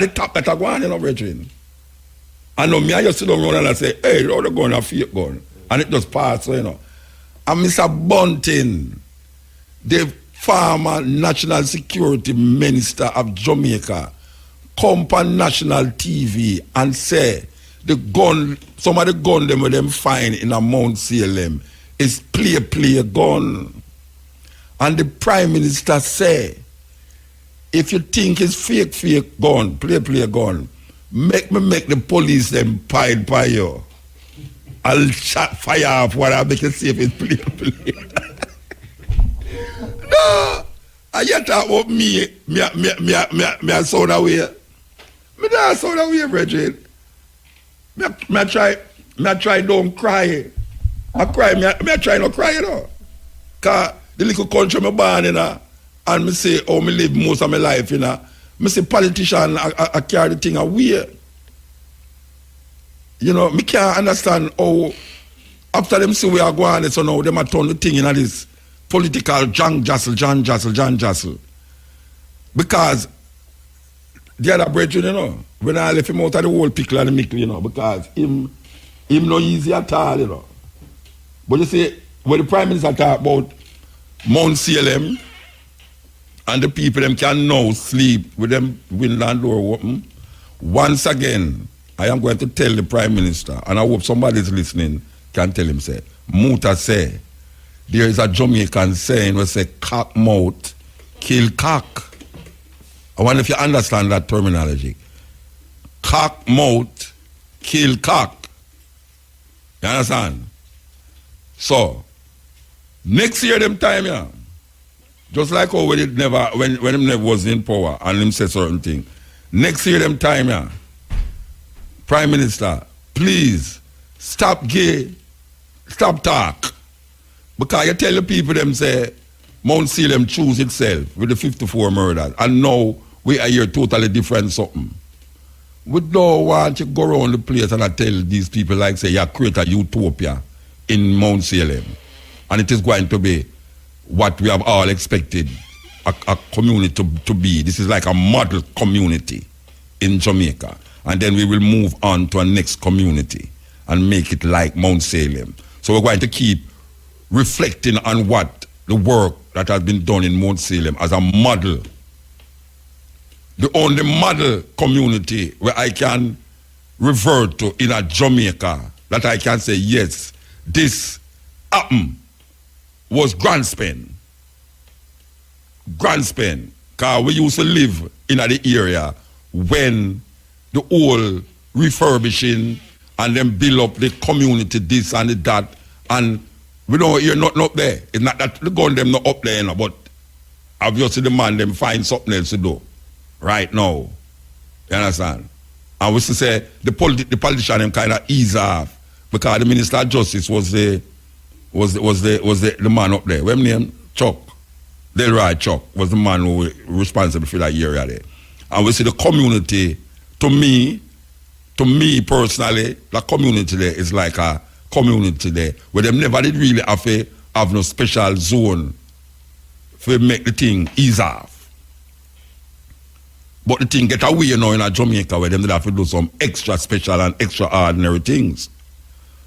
top that are going, you know, brethren. And now me I just sit down and I say, hey, all the gun a fake gun. And it just pass, so, you know. And Mr. Bunting, the former National Security Minister of Jamaica, come on national TV and say the gun, some of the gun them with them find in a Mount Salem is play gun. And the Prime Minister say, if you think it's fake gun, play gun, make the police them pied by you. I'll shot fire off what I make it see if it's play. No, I yet talk about me sound away. Me not sound away, brethren. Me try don't cry. I cry, me try not cry, you know. Cause the little country me born in, and me say, oh, me live most of my life, you know. Me say politician, I carry the thing away. You know, me can't understand how after them see we are going, so now them a turn the thing in this political John Jassel. Because the other brethren, you know, when I left him out of the whole pickle and the mickle, you know, because him no easy at all, you know. But you see, when the Prime Minister talk about Mount Salem and the people them can now sleep with them window and door open, once again, I am going to tell the Prime Minister, and I hope somebody is listening, can tell him, say, Muta say, there is a Jamaican saying where say, cock mouth, kill cock. I wonder if you understand that terminology. Cock mouth, kill cock. You understand? So, next year them time, yeah, just like how when him never was in power and him say certain thing, next year them time, yeah, Prime Minister, please stop talk. Because you tell the people them say Mount Salem choose itself with the 54 murders, and now we are here totally different something. We don't want you to go around the place and I tell these people like say you create a utopia in Mount Salem. And it is going to be what we have all expected a community to be. This is like a model community in Jamaica. And then we will move on to a next community and make it like Mount Salem. So we're going to keep reflecting on what the work that has been done in Mount Salem as a model. The only model community where I can revert to in a Jamaica that I can say, yes, this happened was Grandspen. Because we used to live in the area when the whole refurbishing and then build up the community, this and that, and we don't hear nothing up there. It's not that the gun them not up there, you know, but obviously the man them find something else to do right now. You understand? And we should say the politician them kind of ease off because the Minister of Justice was the man up there. What's his name? Chuck. Delroy Chuck was the man who was responsible for that area there. And we see the community, to me personally, the community there is like a community there, where them never did really have no special zone for make the thing ease off. But the thing get away now in Jamaica where them did have to do some extra special and extraordinary things.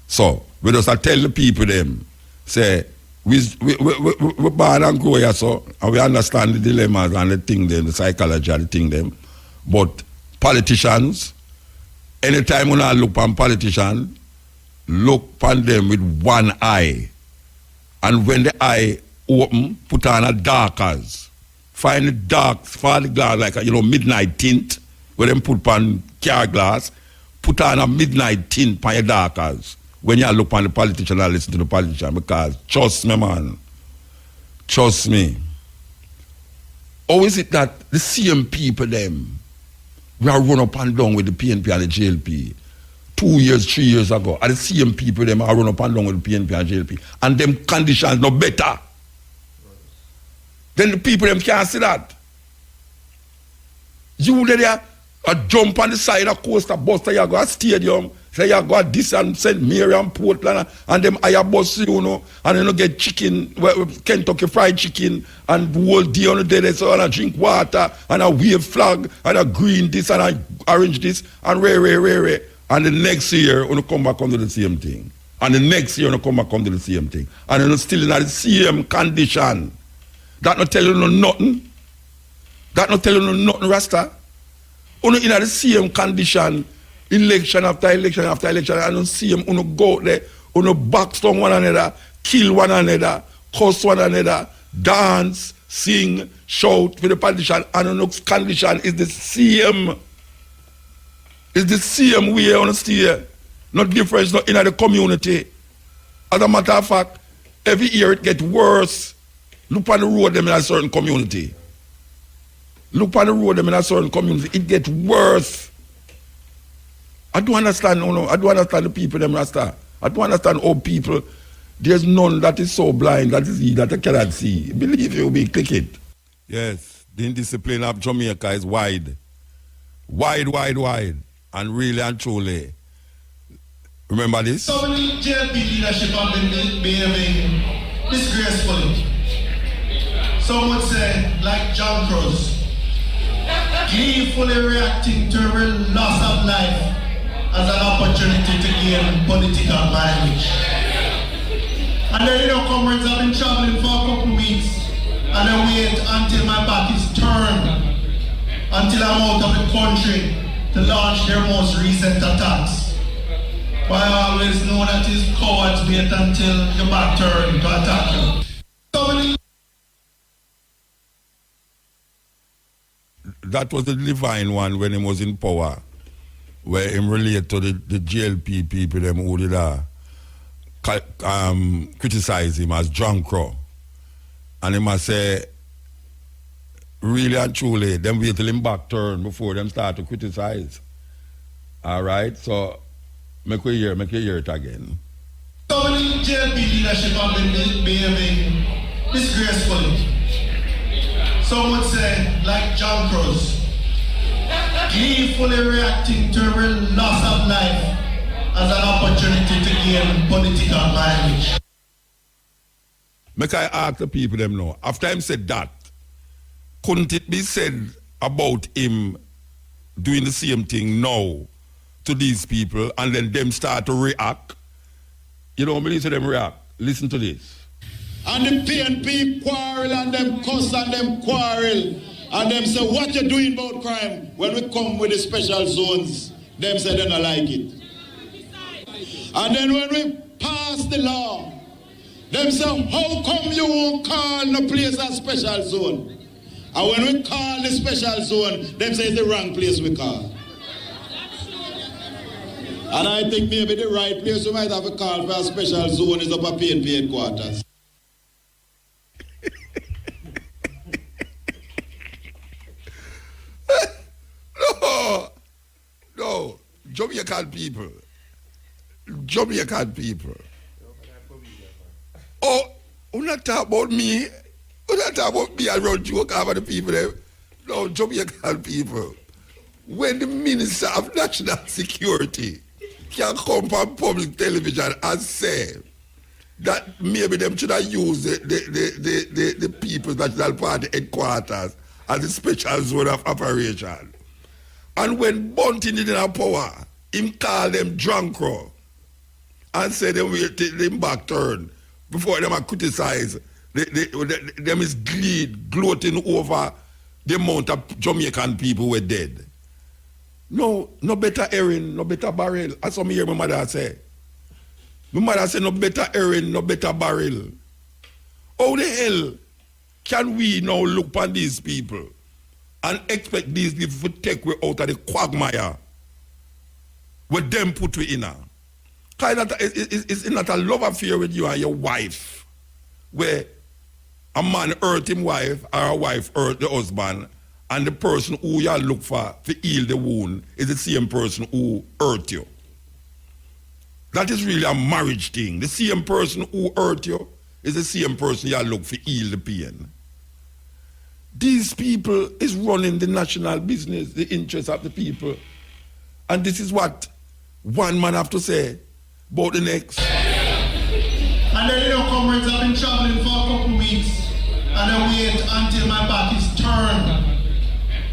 So, we just tell the people them, say, we born and grow here, so, and we understand the dilemmas and the thing them, the psychology and the thing them. But politicians, anytime when I look on politicians, look on them with one eye. And when the eye open, put on a darkers. Find the dark, fall the glass like a midnight tint, where them put on car glass, put on a midnight tint on your darkers. When you look on the politician and listen to the politician, because trust me, man. Trust me. How is it that the same people them we are run up and down with the PNP and the JLP 2 years, 3 years ago, and the same people them are run up and down with the PNP and JLP, and them conditions no better. Then the people them can't see that. You there jump on the side of Coastal bus, you go a stadium, say you go this and St. Mary and Portland, and them hire bus, and get chicken, Kentucky fried chicken, and the whole day on the day, so and drink water, and a wave flag, and a green this, and a orange this, and rare. And the next year, you come back under the same thing. And the next year, you come back under the same thing. And you're still in the same condition. That not tell you nothing. That not tell you nothing, Rasta. You in the same condition, election after election after election, and you see them, you go out there, you box down one another, kill one another, curse one another, dance, sing, shout for the politician, and your condition is the same. It's the same way on the stay. No difference in the community. As a matter of fact, every year it gets worse. Look on the road them in a certain community. Look on the road them in a certain community. It gets worse. I don't understand, I don't understand the people them Rasta. I don't understand how people, there's none that is so blind that is he that I cannot see. Believe you me, click it. Yes, the indiscipline of Jamaica is wide. Wide. And really and truly. Remember this? So many JLP leadership have been behaving disgracefully. Some would say, like John Cross, gleefully reacting to every loss of life as an opportunity to gain political mileage. And then, comrades, I've been traveling for a couple weeks, and I wait until my back is turned, until I'm out of the country to launch their most recent attacks. But I always know that it's cowards wait until your back turned to attack you. That was the divine one when he was in power, where him relate to the JLP people them who did criticize him as John Crow. And he must say, really and truly, them wait till him back turn before them start to criticize. All right, so make you hear it again. So many JLP leadership have been behaving disgracefully. Some would say, like John Cross, gleefully reacting to every loss of life as an opportunity to gain political mileage. Make I ask the people them know, after him said that, couldn't it be said about him doing the same thing now to these people and then them start to react? You don't believe them react? Listen to this. And the PNP quarrel and them cuss and them quarrel and them say, what you doing about crime? When we come with the special zones, them say they don't like it. And then when we pass the law, them say, how come you won't call the place a special zone? And when we call the special zone, them say it's the wrong place we call. And I think maybe the right place we might have to call for a special zone is up at PNP headquarters. No, Jamaican people. Oh, you not talk about me. You not talk about me around joke over the people there. No, Jamaican people. When the Minister of National Security can come on public television and say that maybe them should have used the People's National Party headquarters as a special zone of operation. And when Bunting is in power, him call them drunkro and say them will take them back turn before them criticize them is gloating over the amount of Jamaican people were dead. No better herring, no better barrel. As some hear my mother say. My mother say no better herring, no better barrel. How the hell can we now look upon these people and expect these people to take we out of the quagmire where them put we in? It's not a love affair with you and your wife, where a man hurt his wife or a wife hurt the husband, and the person who you look for to heal the wound is the same person who hurt you. That is really a marriage thing. The same person who hurt you is the same person you look for heal the pain. These people is running the national business, the interests of the people. And this is what one man have to say about the next. And then, comrades, I've been traveling for a couple weeks, and I wait until my back is turned,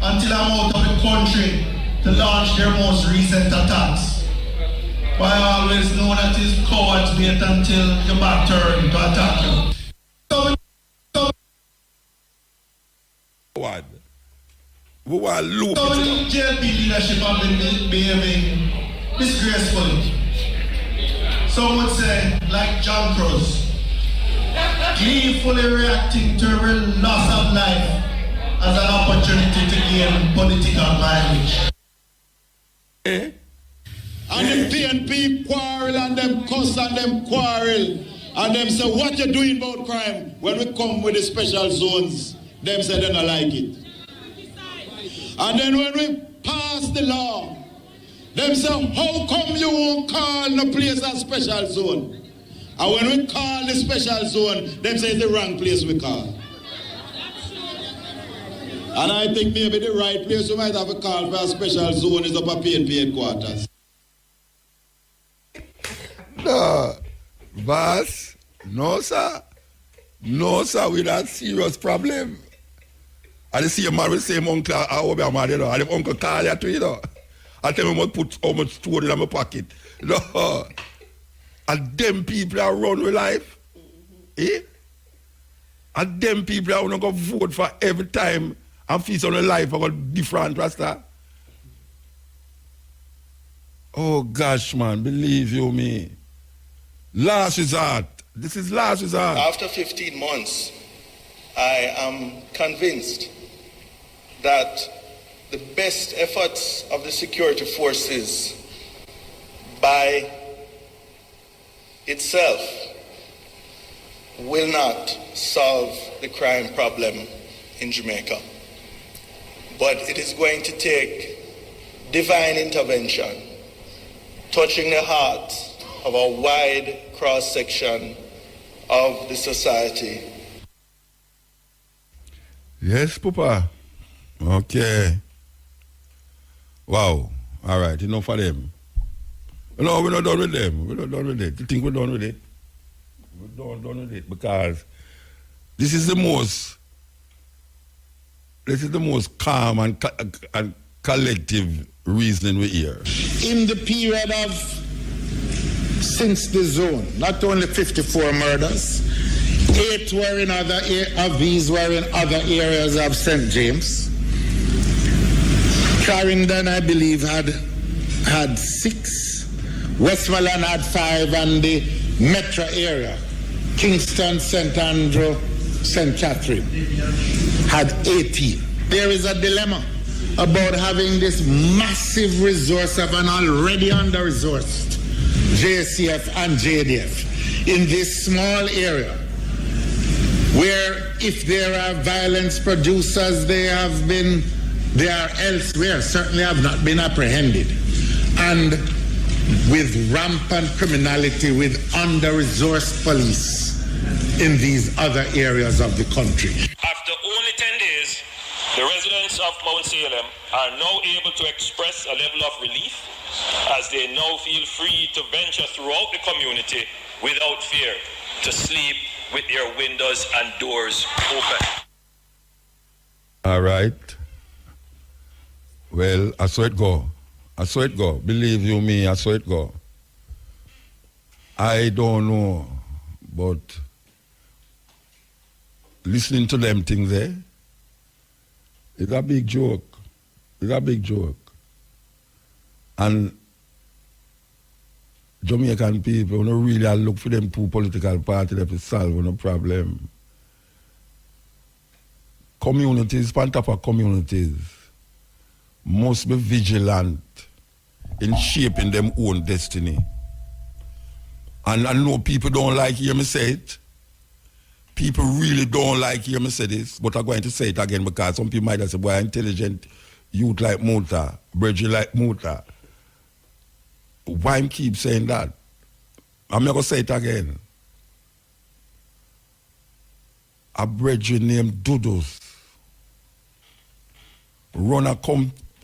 until I'm out of the country to launch their most recent attacks. But I always know that it's cowards wait until your back turned to attack you. What? We want to loop So many JLP leadership have been behaving disgracefully. Some would say, like John Cross, gleefully reacting to every loss of life as an opportunity to gain political mileage. And them PNP quarrel and them cuss and them quarrel. And them say, what you doing about crime? When we come with the special zones, them say they don't like it. And then when we pass the law, them say, how come you won't call the place a special zone? And when we call the special zone, them say it's the wrong place we call. And I think maybe the right place we might have a call for a special zone is up at PNP headquarters. No, boss, no sir, we got serious problem. I see a man with the same uncle, I will be a man, you know, and the uncle call you to, you know. I tell me put how much stored in my pocket. No, and them people are run with life, and them people are going to go vote for every time and feast on a life of a different rasta. Oh gosh, man, believe you me. Last resort. This is last resort. After 15 months, I am convinced that the best efforts of the security forces by itself will not solve the crime problem in Jamaica. But it is going to take divine intervention, touching the heart of a wide cross-section of the society. Yes, Papa. Okay. Wow. All right, enough for them. No, we're not done with them. We're not done with it. You think we're done with it? We're done with it because this is the most calm and collective reasoning we hear. In the period of since the zone, not only 54 murders, 8 were in of these were in other areas of St. James. Clarendon, I believe, had 6. Westmoreland had 5, and the metro area, Kingston, St. Andrew, St. Catherine, had 18. There is a dilemma about having this massive resource of an already under-resourced JCF and JDF in this small area where if there are violence producers, they are elsewhere, certainly have not been apprehended. And with rampant criminality, with under-resourced police in these other areas of the country. After only 10 days, The residents of Mount Salem are now able to express a level of relief as they now feel free to venture throughout the community without fear, to sleep with their windows and doors open. All right. Well, I saw it go. I saw it go. Believe you me, I saw it go. I don't know, but listening to them things there, it's a big joke. It's a big joke. And Jamaican people don't really look for them two political parties to solve no problem. Communities, on top of communities, must be vigilant in shaping them own destiny. And I know people don't like hear me say it. People really don't like hear me say this, but I'm going to say it again because some people might have said, boy, intelligent youth like Muta, Bridget like Muta. Why him keep saying that? I'm not going to say it again. A Bridget named Dudus run a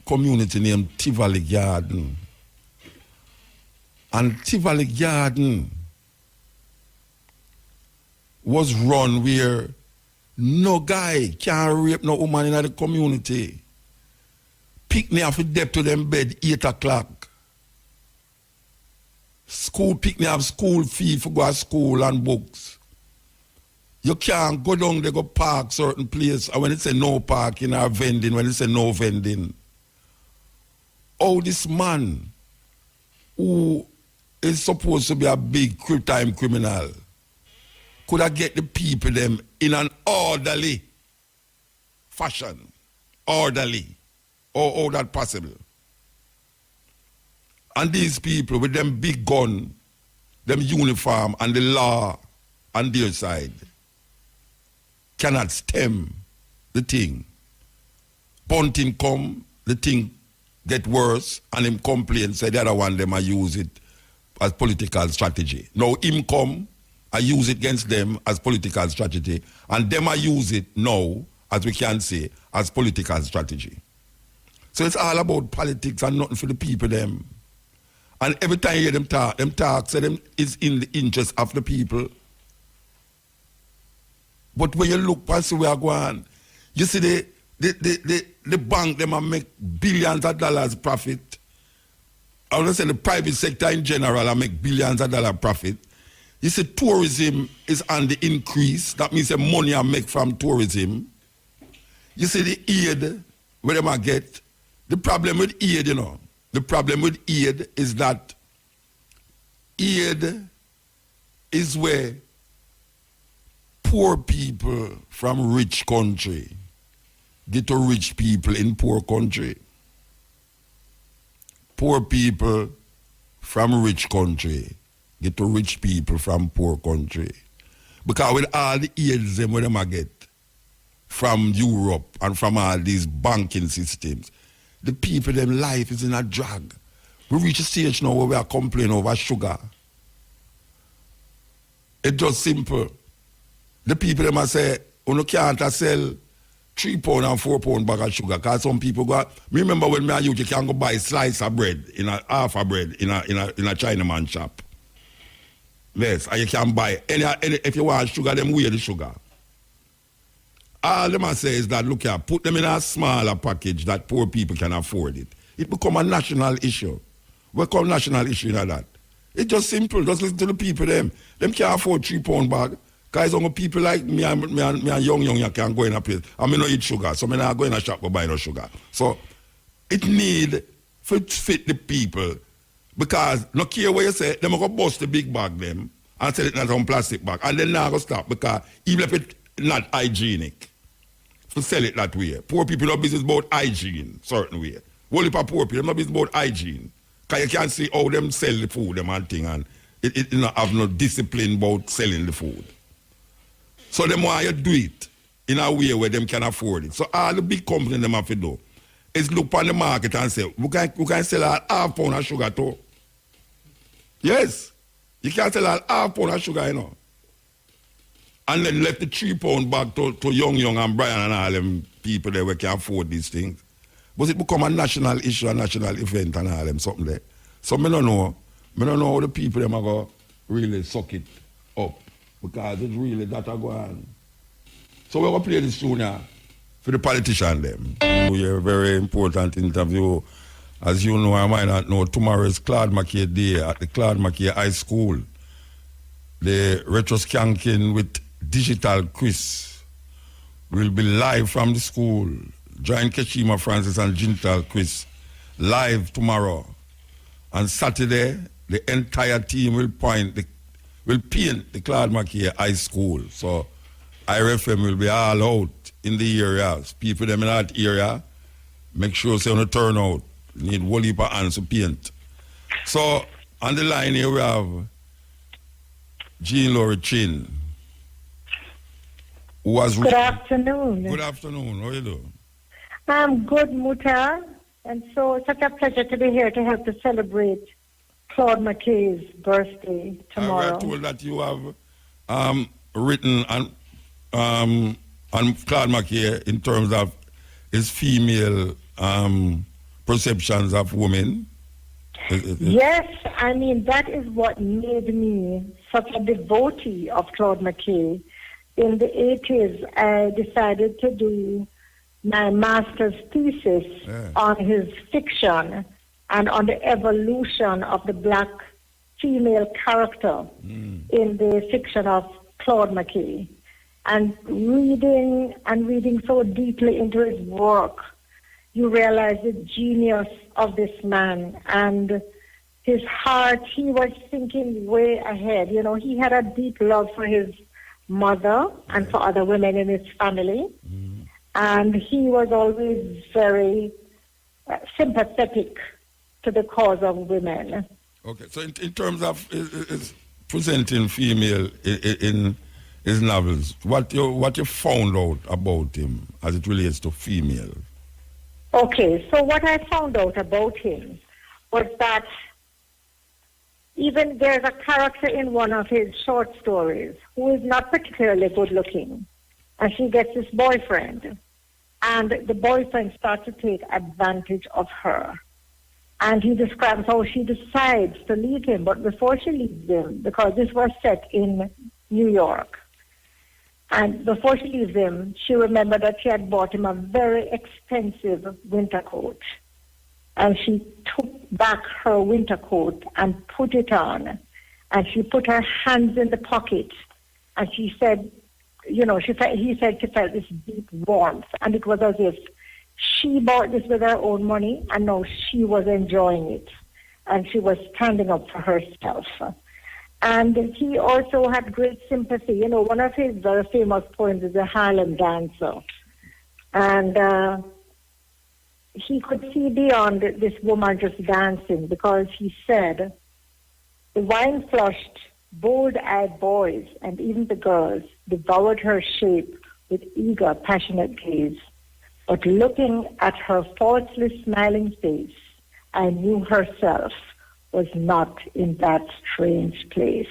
community named Tivoli Garden. And Tivoli Garden was run where no guy can rape no woman in the community. Pick me off dep to them bed 8 o'clock. School pick me up school fee for go to school and books. You can't go down there, go park certain place, and when it say no parking or vending, when it say no vending. Oh, this man who is supposed to be a big time criminal could have get the people them in an orderly fashion. Orderly. Or that possible. And these people with them big gun, them uniform and the law on their side cannot stem the thing. Bunting come, the thing get worse, and him complain, say the other one them I use it as political strategy. Now him come, I use it against them as political strategy, and them I use it now, as we can say, as political strategy. So it's all about politics and nothing for the people them. And every time you hear them talk, say them is in the interest of the people. But when you look past where we are going, you see the bank them make billions of dollars profit. I want to say the private sector in general I make billions of dollars profit. You see tourism is on the increase. That means the money I make from tourism. You see the aid where them I get. The problem with aid, the problem with aid is that aid is where poor people from rich country get to rich people in poor country. Poor people from rich country get to rich people from poor country. Because with all the aids them where them I get from Europe and from all these banking systems, the people, them life is in a drag. We reach a stage now where we are complaining over sugar. It's just simple. The people, them say, you can't sell 3 pound and 4 pound bag of sugar. Because some people go, remember when me and you can go buy a slice of bread, in a half a bread, in a Chinaman shop. Yes, and you can buy, any if you want sugar, them weigh the sugar. All them I say is that, look here, put them in a smaller package that poor people can afford it. It become a national issue. We call national issue in that. It's just simple. Just listen to the people, them. Them can't afford 3 pound bag. Because only people like me and young you can go in a place. I mean, no eat sugar, so I not go in a shop to buy no sugar. So, it need to fit the people. Because, no care what you say, them go bust the big bag them and sell it in some plastic bag. And then now go stop because even if it's not hygienic, to sell it that way. Poor people have business about hygiene, certain way. Only for poor people, have business about hygiene. Because you can't see how them sell the food, them and thing, and it not have no discipline about selling the food. So them why you do it in a way where them can afford it. So all the big companies them have to do is look on the market and say, we can sell a half pound of sugar too. Yes. You can sell a half pound of sugar, And then left the £3 back to Young and Brian and all them people there who can afford these things. But it become a national issue, a national event and all them something there. So I don't know. I don't know how the people them are going to really suck it up. Because it's really that are going on. So we're going to play this tune now for the politician them. We have a very important interview. As you know, I might not know, tomorrow is Claude McKay Day at the Claude McKay High School. The retro skanking with digital quiz will be live from the school. Join Keshima Francis and Digital Quiz live tomorrow. On Saturday, the entire team will paint the Claude McKay High School. So IRFM will be all out in the areas. People them in that area, make sure they on the turnout. Need whole heap of hands to paint. So on the line here we have Jean Laurie Chin. Who was Good afternoon. Good afternoon. How are you doing? I'm good, Muta. And so it's such a pleasure to be here to help to celebrate Claude McKay's birthday tomorrow. I was told that you have written on Claude McKay in terms of his female perceptions of women. Yes, I mean, that is what made me such a devotee of Claude McKay. In the 80s, I decided to do my master's thesis on his fiction and on the evolution of the black female character in the fiction of Claude McKay. And reading so deeply into his work, you realize the genius of this man and his heart. He was thinking way ahead. You know, he had a deep love for his mother and for other women in his family. And he was always very sympathetic to the cause of women. Okay, so in terms of his presenting female in his novels, what you found out about him as it relates to female? Okay, so what I found out about him was that even there's a character in one of his short stories who is not particularly good looking, and she gets this boyfriend, and the boyfriend starts to take advantage of her. And he describes how she decides to leave him, but before she leaves him, because this was set in New York, and before she leaves him, she remembered that she had bought him a very expensive winter coat. And she took back her winter coat and put it on. And she put her hands in the pocket. And she said, you know, he said she felt this deep warmth. And it was as if she bought this with her own money, and now she was enjoying it. And she was standing up for herself. And he also had great sympathy. You know, one of his very famous poems is The Harlem Dancer. And he could see beyond this woman just dancing, because he said, the wine-flushed, bold-eyed boys and even the girls devoured her shape with eager, passionate gaze. But looking at her falsely smiling face, I knew herself was not in that strange place.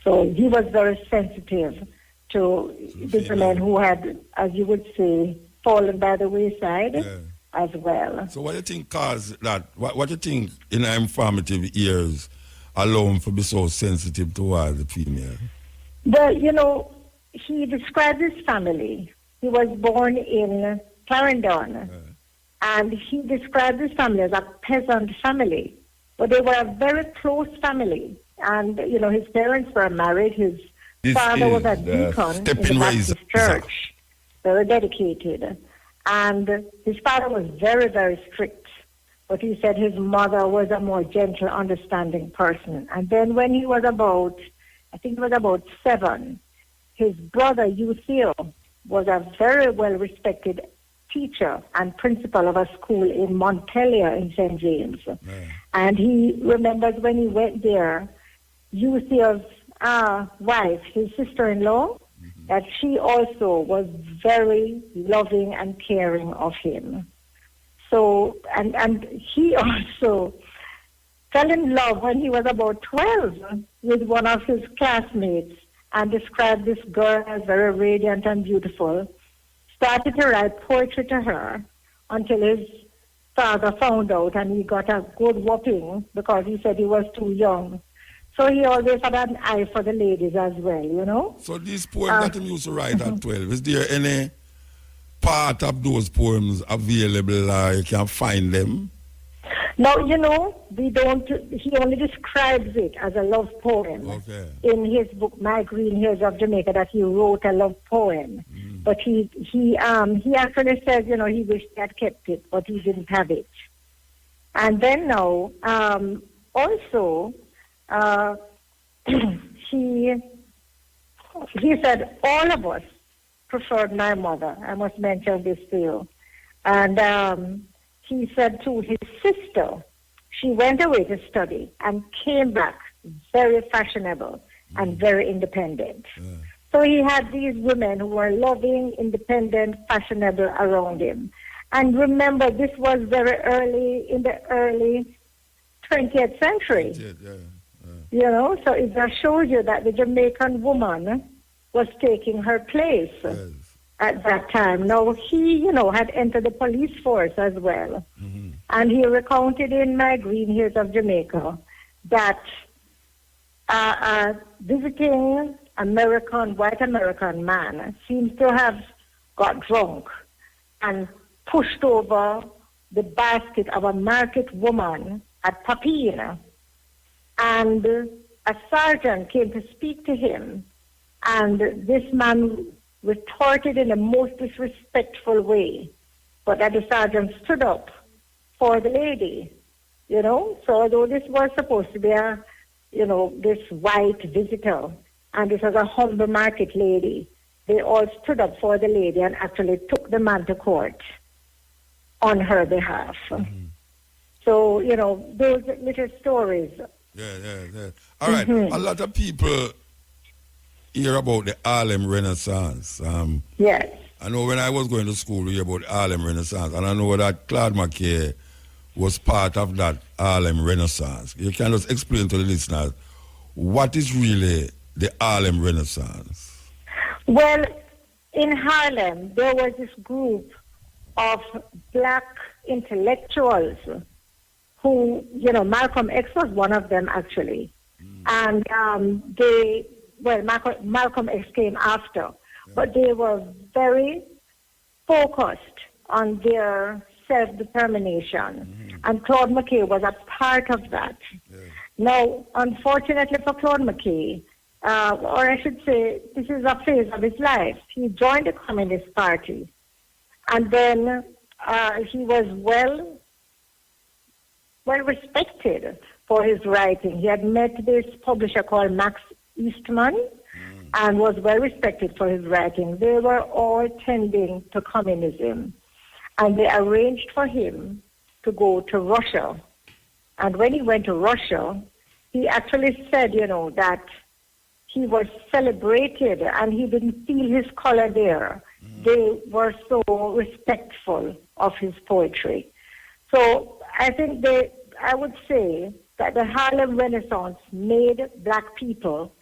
So he was very sensitive to the men who had, as you would say, fallen by the wayside as well. So what do you think caused that? What do you think in our informative years allow him to be so sensitive towards the female? Well, you know, he described his family. He was born in Clarendon, and he described his family as a peasant family. But they were a very close family. And, you know, his parents were married. His father was a deacon in the Baptist church, very dedicated. And his father was very, very strict. But he said his mother was a more gentle, understanding person. And then when he was about, I think he was about 7, his brother, Lucille, was a very well-respected teacher and principal of a school in Montpelier in St. James. And he remembers when he went there, Lucille's wife, his sister-in-law, that she also was very loving and caring of him. So, and he also fell in love when he was about 12 with one of his classmates, and described this girl as very radiant and beautiful, started to write poetry to her until his father found out, and he got a good whooping because he said he was too young. So he always had an eye for the ladies as well, you know. So these poems that he used to write at 12, is there any part of those poems available or you can find them? No, you know, we don't. He only describes it as a love poem. Okay. In his book, My Green Hills of Jamaica, that he wrote a love poem. But he actually says, you know, he wished he had kept it, but he didn't have it. And then now, also, he said all of us preferred my mother. I must mention this to you. And he said to his sister, she went away to study and came back very fashionable and very independent. So he had these women who were loving, independent, fashionable around him. And remember, this was very early, in the early 20th century. You know, so it just shows you that the Jamaican woman was taking her place at that time. Now, he, you know, had entered the police force as well. And he recounted in My Green Hills of Jamaica that visiting white American man seems to have got drunk and pushed over the basket of a market woman at Papine. And a sergeant came to speak to him, and this man retorted in the most disrespectful way, but that the sergeant stood up for the lady, you know. So although this was supposed to be a, you know, this white visitor, and this was a humble market lady, they all stood up for the lady and actually took the man to court on her behalf. So, you know, those little stories. Yeah. All right. A lot of people hear about the Harlem Renaissance. Yes. I know when I was going to school, we hear about the Harlem Renaissance, and I know that Claude McKay was part of that Harlem Renaissance. You can just explain to the listeners what is really the Harlem Renaissance? Well, in Harlem, there was this group of black intellectuals who, you know, Malcolm X was one of them actually. And Malcolm X came after, but they were very focused on their self-determination. And Claude McKay was a part of that. Now, unfortunately for Claude McKay, or I should say, this is a phase of his life. He joined the Communist Party, and then he was well respected for his writing. He had met this publisher called Max Eastman and was well respected for his writing. They were all tending to communism, and they arranged for him to go to Russia. And when he went to Russia, he actually said, you know, that he was celebrated and he didn't feel his color there. They were so respectful of his poetry. So I think I would say that the Harlem Renaissance made black people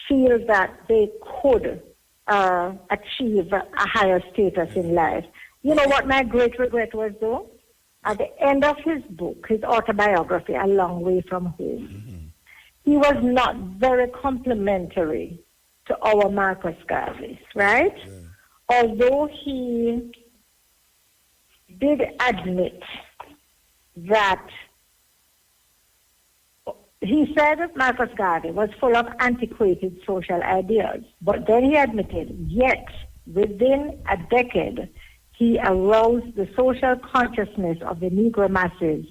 feel that they could achieve a higher status in life. You know what my great regret was, though? At the end of his book, his autobiography, A Long Way From Home, he was not very complimentary to our Marcus Garvey, right? Although he did admit that he said that Marcus Garvey was full of antiquated social ideas, but then he admitted, yet within a decade, he aroused the social consciousness of the Negro masses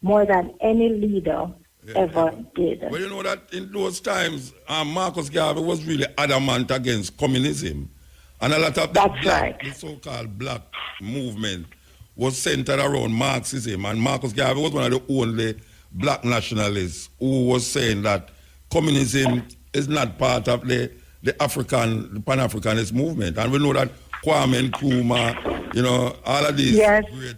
more than any leader ever did. Well, you know that in those times, Marcus Garvey was really adamant against communism. And a lot of the so-called black movement was centered around Marxism. And Marcus Garvey was one of the only black nationalists who was saying that communism is not part of the Pan-Africanist movement. And we know that Kwame Nkrumah, you know, all of these great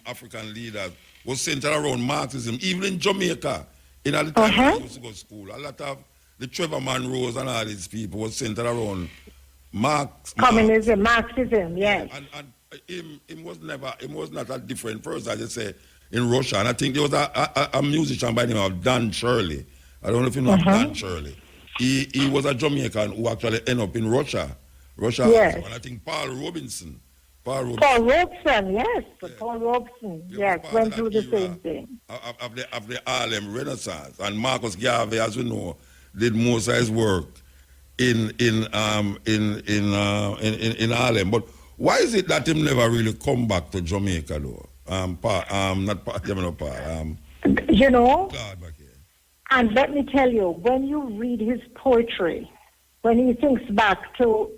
African leaders was centered around Marxism. Even in Jamaica, in the time I used to go to school, a lot of the Trevor Monroes and all these people was centered around Communism, Marxism, yes. And him was not a different person, as you say, in Russia. And I think there was a musician by the name of Dan Shirley. I don't know if you know Dan Shirley. He was a Jamaican who actually ended up in Russia. Yes. And I think Paul Robeson, yes. Paul Robeson, yes, went through the same thing. Of the Harlem Renaissance. And Marcus Garvey, as we know, did most of his work in Harlem. But why is it that him never really come back to Jamaica though? You know, and let me tell you, when you read his poetry, when he thinks back to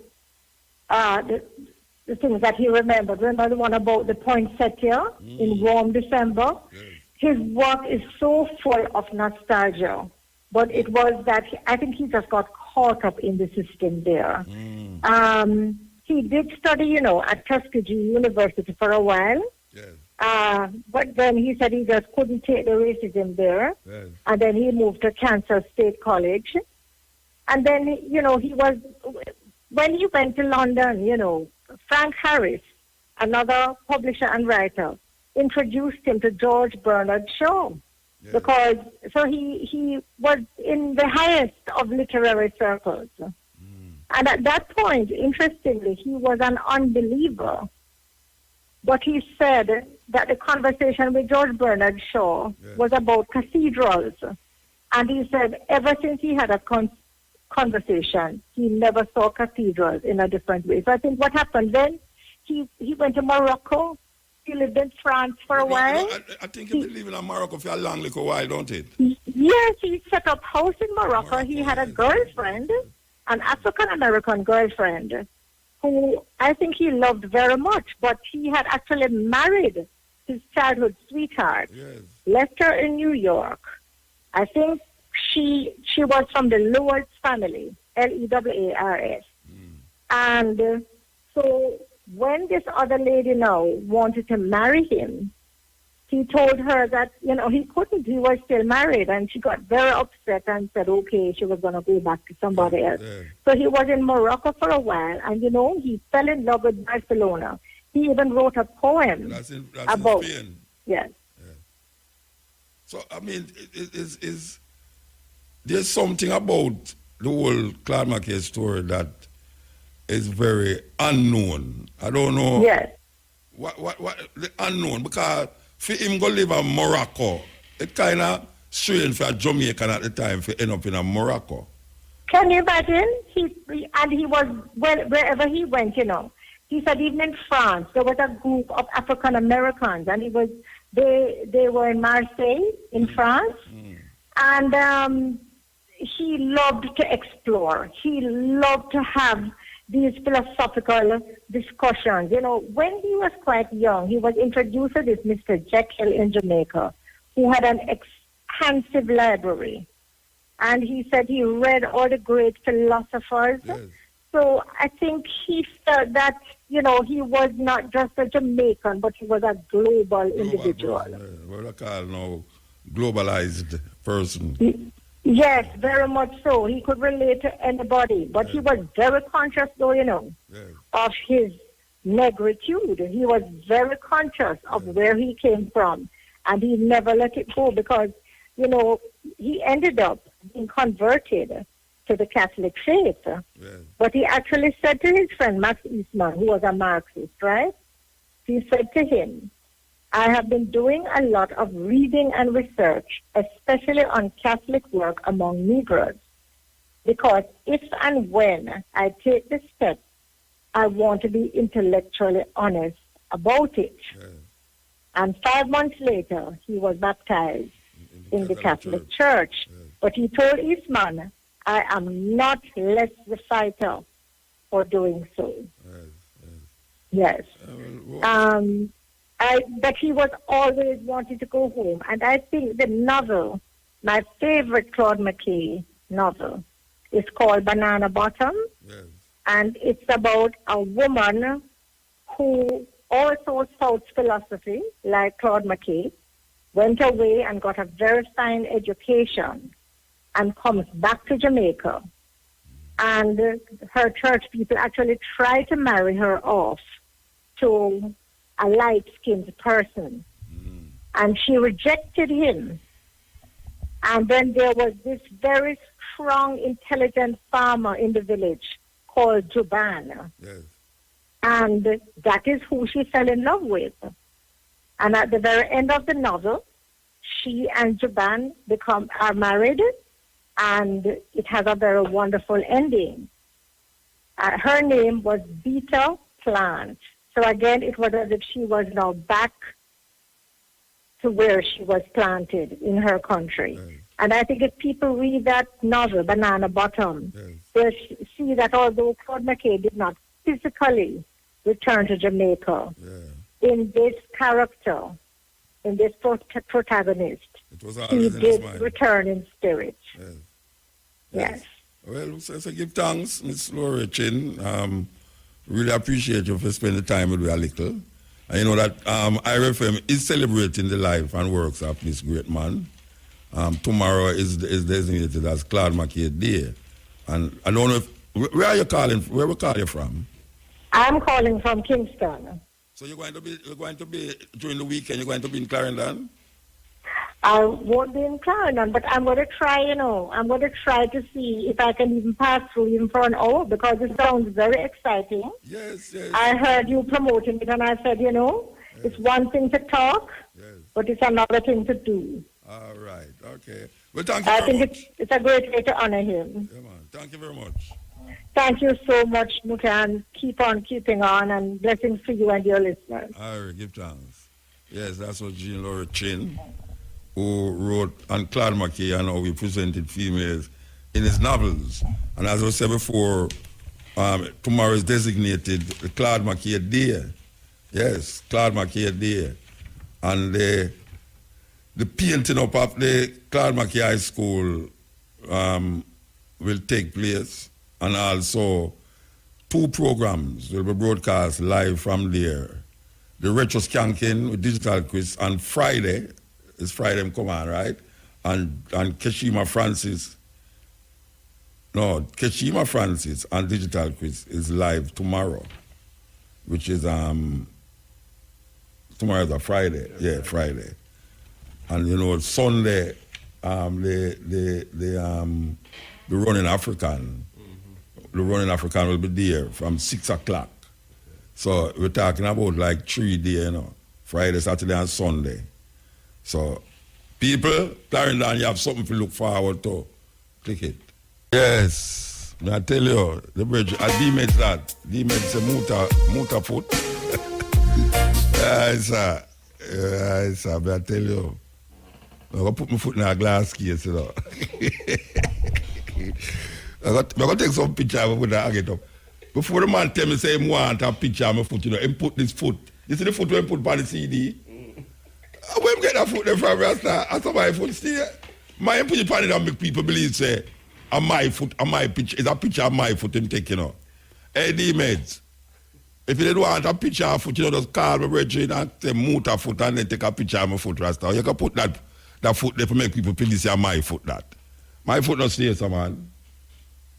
the things that he remembered, remember the one about the poinsettia in warm December? Yes. His work is so full of nostalgia, but it was that I think he just got caught up in the system there. He did study, at Tuskegee University for a while. Yes. But then he said he just couldn't take the racism there. Yes. And then he moved to Kansas State College. And then, he was, when he went to London, Frank Harris, another publisher and writer, introduced him to George Bernard Shaw. Yes. Because, so he was in the highest of literary circles. And at that point, interestingly, he was an unbeliever. But he said that the conversation with George Bernard Shaw was about cathedrals. And he said ever since he had a conversation, he never saw cathedrals in a different way. So I think what happened then, he went to Morocco. He lived in France for a while. I think he's been living in Morocco for a long little while, don't it? Yes, he set up house in Morocco. He had a girlfriend, an African-American girlfriend, who I think he loved very much, but he had actually married his childhood sweetheart, left her in New York. I think she was from the Lewis family, Lewars. And so when this other lady now wanted to marry him, he told her that, he couldn't, he was still married, and she got very upset and said, okay, she was going to go back to somebody else. Yeah. So he was in Morocco for a while, and, he fell in love with Barcelona. He even wrote a poem that's about Spain. Yes. Yeah. So, I mean, there's something about the whole Claude McKay story that is very unknown. I don't know. Yes. What the unknown, because for him go live in Morocco, it kind of strange for a Jamaican at the time to end up in a Morocco. Can you imagine? He was, wherever he went, He said even in France, there was a group of African Americans, and they were in Marseille, in France, and he loved to explore. He loved to have these philosophical discussions. When he was quite young, he was introduced to this Mr. Jekyll in Jamaica, who had an extensive library. And he said he read all the great philosophers. Yes. So I think he felt that, he was not just a Jamaican, but he was a global individual. What I call now globalized person. Yes, very much so. He could relate to anybody, but he was very conscious, though, of his negritude. He was very conscious of where he came from, and he never let it go because, he ended up being converted to the Catholic faith. But he actually said to his friend, Max Eastman, who was a Marxist, right? He said to him, I have been doing a lot of reading and research, especially on Catholic work among Negroes, because if and when I take this step, I want to be intellectually honest about it. And 5 months later, he was baptized in the Catholic Church. But he told Eastman, I am not less the fighter for doing so. Yes. But he was always wanting to go home. And I think the novel, my favorite Claude McKay novel, is called Banana Bottom. Yes. And it's about a woman who also sought philosophy, like Claude McKay, went away and got a very fine education, and comes back to Jamaica. And her church people actually try to marry her off to a light-skinned person. And she rejected him. And then there was this very strong, intelligent farmer in the village called Juban. Yes. And that is who she fell in love with. And at the very end of the novel, she and Juban are married, and it has a very wonderful ending. Her name was Beta Plant. So again, it was as if she was now back to where she was planted in her country. Yes. And I think if people read that novel, Banana Bottom, yes, they see that although Claude McKay did not physically return to Jamaica, in this character, in this protagonist, he did return in spirit. Yes. Yes. Well, so give thanks, Miss Laura Chin. Really appreciate you for spending the time with me a little. And you know that IRFM is celebrating the life and works of this great man. Tomorrow is designated as Claude McKay Day. And I don't know where are you calling? Where we call you from? I'm calling from Kingston. So you're going to be during the weekend. You're going to be in Clarendon. I won't be in Clarendon, but I'm going to try. I'm going to try to see if I can even pass through even for an hour because it sounds very exciting. Yes. I heard you promoting it, and I said, it's one thing to talk, but it's another thing to do. All right. Okay. Well, thank you. I think it's a great way to honor him. Yeah, man. Thank you very much. Thank you so much, Muta, and keep on keeping on, and blessings to you and your listeners. All right, give thanks. Yes, that's what Jean Laura Chin, who wrote on Claude McKay and how he presented females in his novels. And as I said before, tomorrow is designated the Claude McKay Day. Yes, Claude McKay Day. And the painting up of the Claude McKay High School will take place. And also, 2 programs will be broadcast live from there. The Retro Skanking with Digital Quiz on Friday. It's Friday come on, right? And Keshima Francis and Digital Quiz is live tomorrow, which is tomorrow is a Friday. Yeah, Friday. And Sunday, the Running African. The Running African will be there from 6 o'clock. So we're talking about like 3 days, Friday, Saturday, and Sunday. So people, Clarendon, you have something to look forward to. Click it. Yes, I tell you, the bridge, I D-meds that. D-meds a muta foot. Yes, sir, but I tell you, I'm going to put my foot in a glass case, I'm going to take some picture of it and get up. Before the man tell me, say, he want a picture of my foot, he put this foot. You see the foot when he put on the CD? Where get that foot from, Rasta? I saw my foot still. My put it on it and make people believe, say, my foot, my picture, it's a picture of my foot him taking, Hey, D-Meds, if you don't want a picture of foot, just call my brethren and say, move a foot and then take a picture of my foot, Rasta. You can put that foot there to make people believe, say, my foot that. My foot not stay, so, man.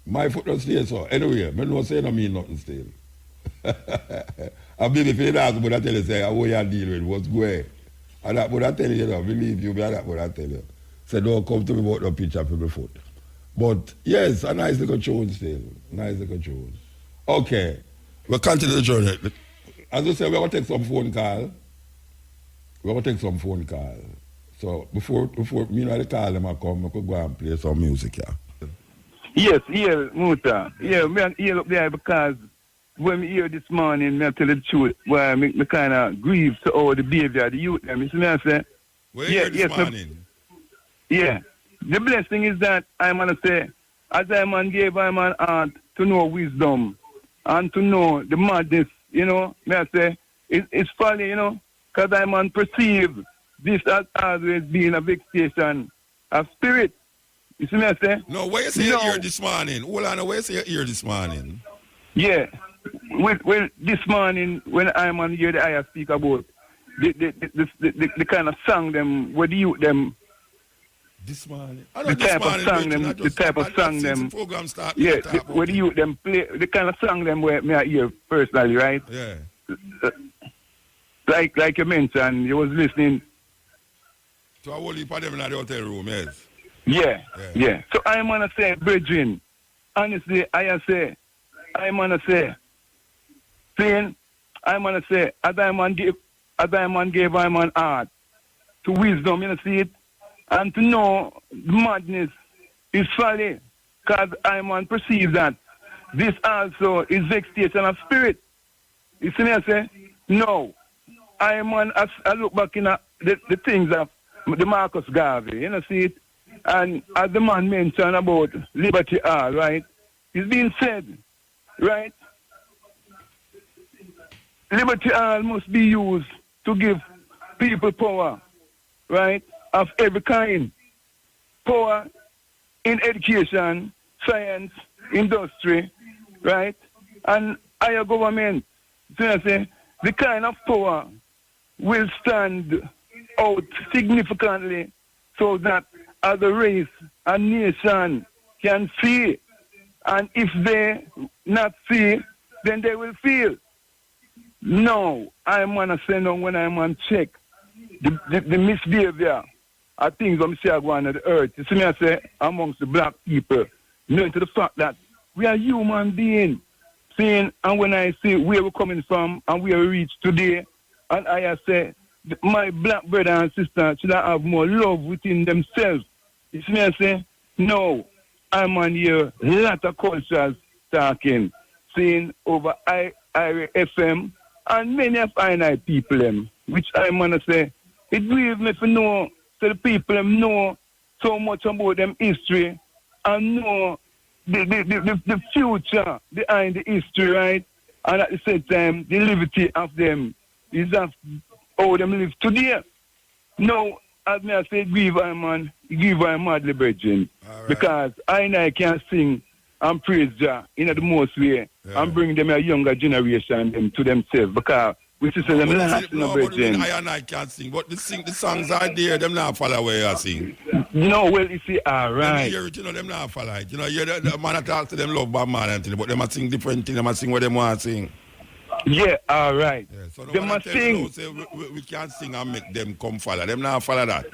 My foot don't stay so. Anyway, I don't say no mean nothing still. I believe if you ask, but I tell you, say, how you deal with what's going. And that, but I tell you, believe you, but I tell you. Say, don't come to me about no picture for my foot. But, yes, a nice little tune still. Nice little tune. Okay, we'll continue the journey. As I said, we're going to take some phone call. So, before me and the call them come, I could go and play some music, yeah. Yes, Muta. Yeah, me hear up there because when we hear this morning, me tell the truth, why I make me kind of grieve to all the behavior of the youth. You see me I say? Where you hear this morning? Yeah. The blessing is that I'm going to say, as I man gave I man heart to know wisdom and to know the madness, me I say, it's funny, because I man perceive this as always being a vexation of spirit. You see me I say? No, where you say you hear this morning? Hold on, where you say you hear this morning? Yeah. Well, this morning, when I'm on here, I speak about the kind of song them, where the youth them This morning. The type of song them, the type of song them. Program start, yeah, where the youth them play, the kind of song them where me I hear personally, right? Yeah. Like you mentioned, you was listening. To a whole heap of them in the hotel room, yes. Yeah. So I'm gonna say, brethren, honestly, I'm gonna say, saying, I'm gonna say, as I man gave I'm an art to wisdom, you know, see it, and to know madness is folly, because I man perceive that this also is vexation of spirit. You see me, I say, no, I man, as I look back in the things of the Marcus Garvey, you know, see it, and as the man mentioned about liberty all, right, it's been said, right, liberty all must be used to give people power, right, of every kind. Power in education, science, industry, right, and higher government. So I say, the kind of power will stand out significantly so that as a race and nation can see, and if they not see, then they will feel. No, I'm going to say no when I'm on check the misbehavior of things I'm saying going on the earth. You see me, I say, amongst the black people, knowing to the fact that we are human beings, seeing, and when I see where we're coming from and where we reach today, and I say, my black brother and sister should have more love within themselves. You see me, I say, no, I'm on here, a lot of cultures talking, seeing over FM, and many of I people them, which I'm gonna say, it grieves me to know, so the people them know so much about them history and know the future behind the history, right? And at the same time, the liberty of them is of how them live today. No, as me I say, give I'm madly virgin. Right. Because I can sing and praise Jah in the most way, and bring them a younger generation them to themselves, because we see them last in the virgin. I can't sing, but the songs are there, them not follow where you sing. No, well, you see, all right. Hear it, them not follow it. The man talk to them love Bob Marley and thing, but them a sing different things, them a sing what them want to sing. Yeah, all right. Yeah, so them must sing. Say we can't sing and make them come follow. Them not follow that.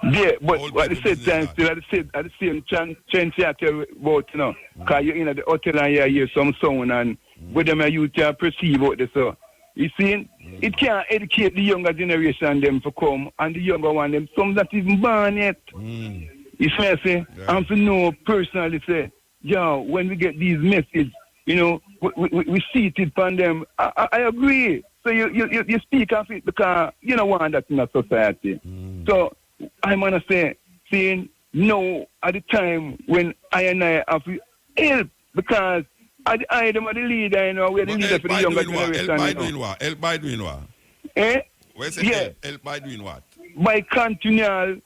Yeah, but at the same time, still at the same chance you tell about, because you're in the hotel and you hear some sound and with them you can perceive what they saw. You see, it can't educate the younger generation them to come, and the younger one them, some that isn't born yet. You see what I say? Yeah. And to know personally say, when we get these messages, we see it upon them. I agree. So you speak of it because you don't want that in a society. So I'm going to say, saying no at the time when I have to help, because I am the leader, we're the leader for the younger generation. Help by doing what? Help by doing what? Where's it help by doing what? By continual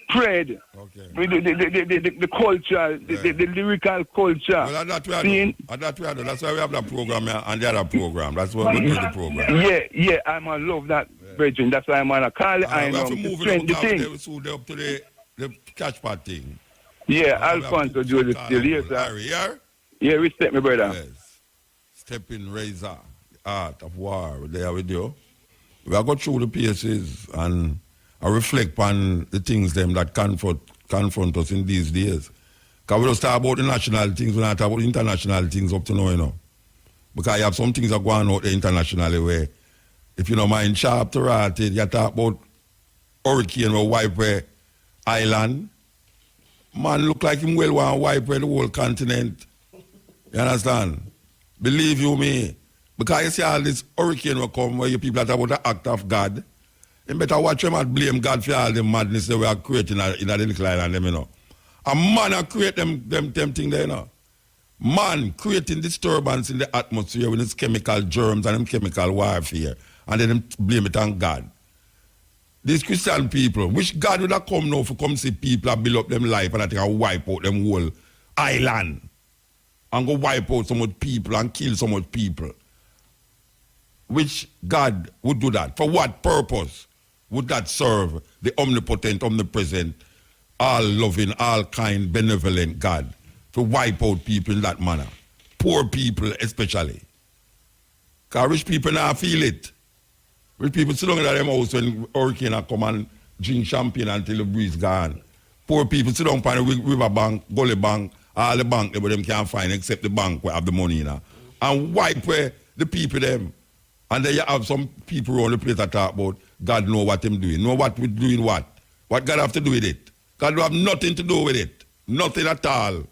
spread. Okay. The culture, the lyrical culture. Well, that's what we do. That's why we have that program and the other program. That's what we do the program. Yeah, I'm going to love that, Bridget. That's why I'm going to call it. I know. We have to move it up to the catch part thing. Yeah, Alfonso Joseph still here, sir. Yeah, respect me, brother. Yes. Stepping Razor, the art of war, there with you. We have got through the pieces and I reflect on the things them that confront us in these days. Because we don't talk about the national things, we don't talk about the international things up to now, Because you have some things that go on out there internationally where, if you don't mind sharp to right, you talk about hurricane will wipe away island. Man look like him well want to wipe away the whole continent. You understand? Believe you me. Because you see all this hurricane will come where you people talk about the act of God. You better watch them and blame God for all the madness that we are creating in the little island, them, A man create them things there, Man creating disturbance in the atmosphere with its chemical germs and them chemical warfare. And then them blame it on God. These Christian people, which God would have come now for come see people and build up them life and I think I wipe out them whole island. And go wipe out so much people and kill so much people. Which God would do that? For what purpose would that serve the omnipotent, omnipresent, all-loving, all-kind, benevolent God to wipe out people in that manner. Poor people especially. Because rich people now feel it. Rich people sit down in their house when hurricane come and drink champagne until the breeze gone. Poor people sit down on the river bank, gully bank, all the bank but them can't find except the bank where have the money in. And wipe where the people them. And then you have some people around the place that talk about God know what them doing. Know what we doing what. What God have to do with it. God don't have nothing to do with it. Nothing at all.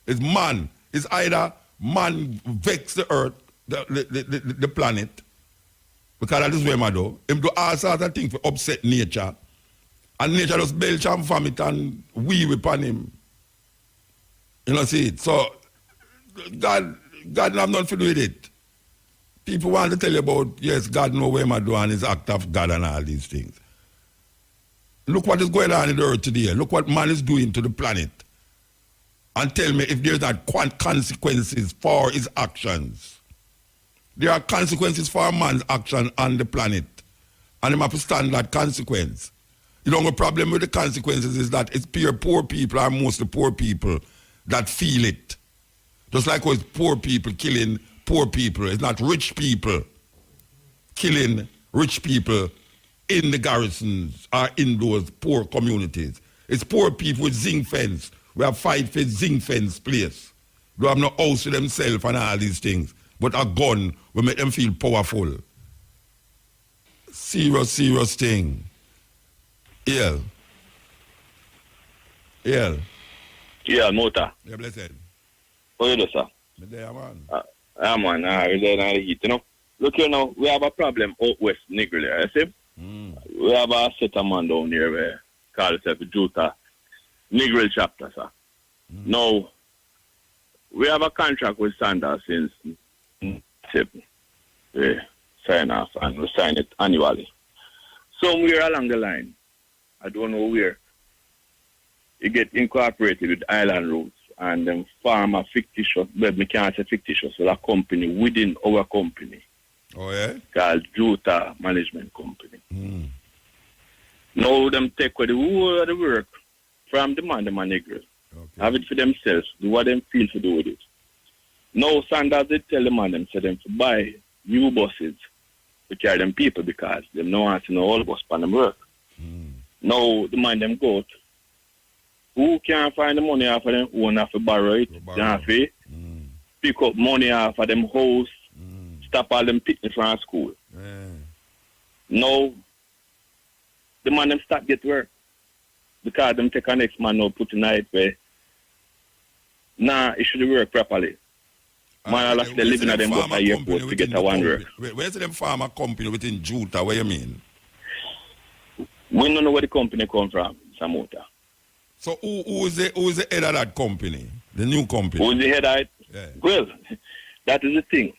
It's man. It's either man vex the earth, the planet, because that is where man do. Him do all sorts of things to upset nature. And nature just belch and vomit and weave upon him. You know, see it. So God don't have nothing to do with it. People want to tell you about, yes, God know where man do and his act of God and all these things. Look what is going on in the earth today. Look what man is doing to the planet. And tell me if there's not consequences for his actions. There are consequences for man's action on the planet. And he have to stand that consequence. You know, the problem with the consequences is that it's poor people are mostly poor people that feel it. Just like how it's poor people killing poor people. It's not rich people killing rich people in the garrisons or in those poor communities. It's poor people with zinc fence. We have 5 feet zinc fence place. They have no house to themselves and all these things. But a gun will make them feel powerful. Serious thing. Yeah, Mota. Yeah, blessed. How you do, sir? Me there, man. Yeah, man. We're there in the heat, you know. Look, you know, we have a problem out west, Negril, you see? We have a set of man down here where call itself Juta Negril chapter, sir. Now, we have a contract with Sanders since we sign off and we sign it annually. Somewhere along the line, I don't know where, it get incorporated with Island Roads and then form a fictitious, but we can't say fictitious, so a company within our company. Oh, yeah? Called Juta Management Company. Now them take the whole of the work from the man, Negril. Okay. Have it for themselves, do what them feel to do with it. Now Sanders they tell the man them, say them to buy new buses to carry them people because them no want to know all bus for them work. Now the man them go out. Who can't find the money off of them, who have to borrow it, have to pick up money off of them house, stop all them picnics from school. Now the man them start get work. Because them take a next man now put in it where it should work properly. Man all still living at them bus at airport to get a one work. Where's them farmer company within Juta? What you mean? We don't know where the company come from, Samota. So who is the head of that company? The new company? Who is the head of it? Yeah. Well, that is the thing.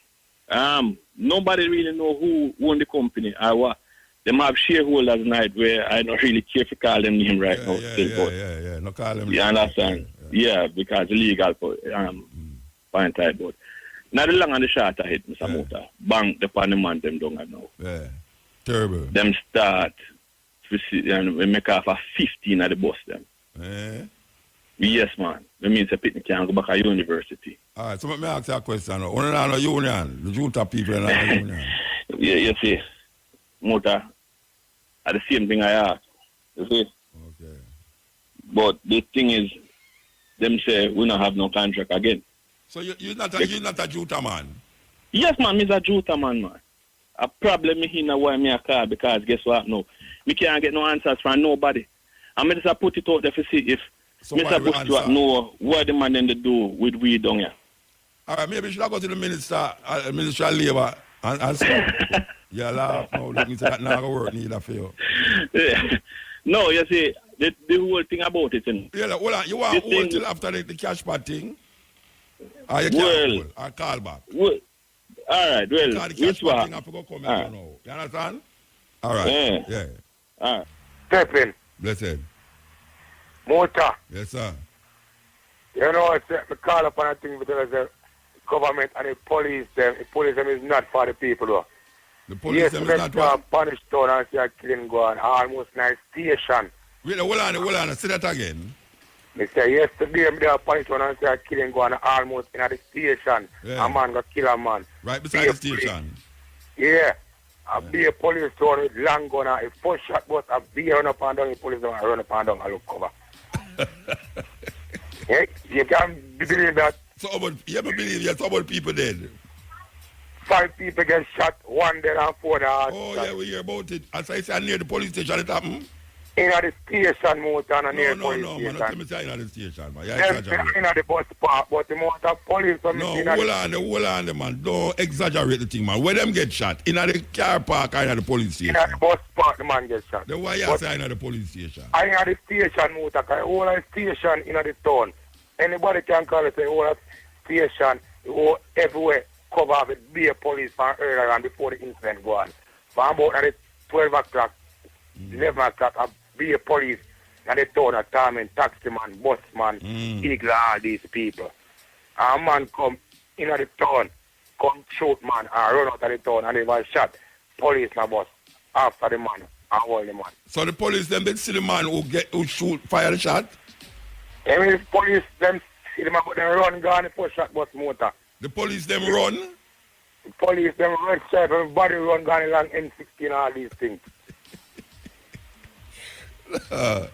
Nobody really know who own the company or what. Them have shareholders tonight where I don't really care to call them name right now. Yeah. No call them. You understand? Yeah, because illegal for point type board. Now the long and the short of it, Mr. Mota. Bank the parliament them down now. Yeah. Terrible. Them start and we make off a 15 at the bus them. Yes, man. That means a picnic can go back to university. All right, so let me ask you a question. One of the union, the Juta people in the union. Yeah, you see, Mota, the same thing I asked. You see? Okay. But the thing is, them say we don't have no contract again. So you're not a Juta man? Yes, man, I'm a Juta man. A problem is in why me a call because guess what? No, we can't get no answers from nobody. I'm just put it out there to see if Mr. Bush know what the man then they do with we down here. All right, maybe you should go to the Minister of Labour and say, yeah, laugh now. Let me say that now work neither for you. No, you see, the whole thing about it. Yeah, hold on. You want to hold till after the cash part thing? Or you can't hold? Or call back? Well, all right, well, because the cash part thing have to go come here now. You understand? All right. Yeah. All right. Step in. Blessed. Motor. Yes, sir. You know, we call upon a thing because the government and the police them is not for the people. Though. The police them is not for punish town and see a killing go on almost nice station Wait, hold on. Say that again. Me say yesterday, me there punch one and say a killing go on almost in the station. Yeah. A man got kill a man. Right beside the station. Yeah. A be a police town with long gun and a first shot but a be run up and down, the police don't run up and down and look cover. Yeah, you can't believe that. So about, you ever believe there's so about people dead? 5 people get shot, 1 dead and 4 dead. Oh, yeah, we hear about it. As I say, near the police station, it happened. In the station, motor, and near the police No, station. man, let me say in the station, man. In the bus park, but the motor police... No, hold on, man. Don't exaggerate the thing, man. Where them get shot? In the car park or in the police station? In the bus park, the man get shot. Then why you say in the police station? I in the station, motor, because all the station in the town. Anybody can call it, say, all the station, everywhere, cover with be a police from earlier and before the incident go on. From about at 12 o'clock, 11 o'clock, be a police and they told a time and taxi man, bus man, eagle, all these people. A man come in the town, come shoot man and run out of the town and they was shot. Police na bus after the man and hold the man. So the police them they see the man who shoot fire the shot? I mean the police them see the man but they run gone the first shot bus motor. The police them run? The police them run straight, everybody run gone along M16 all these things. I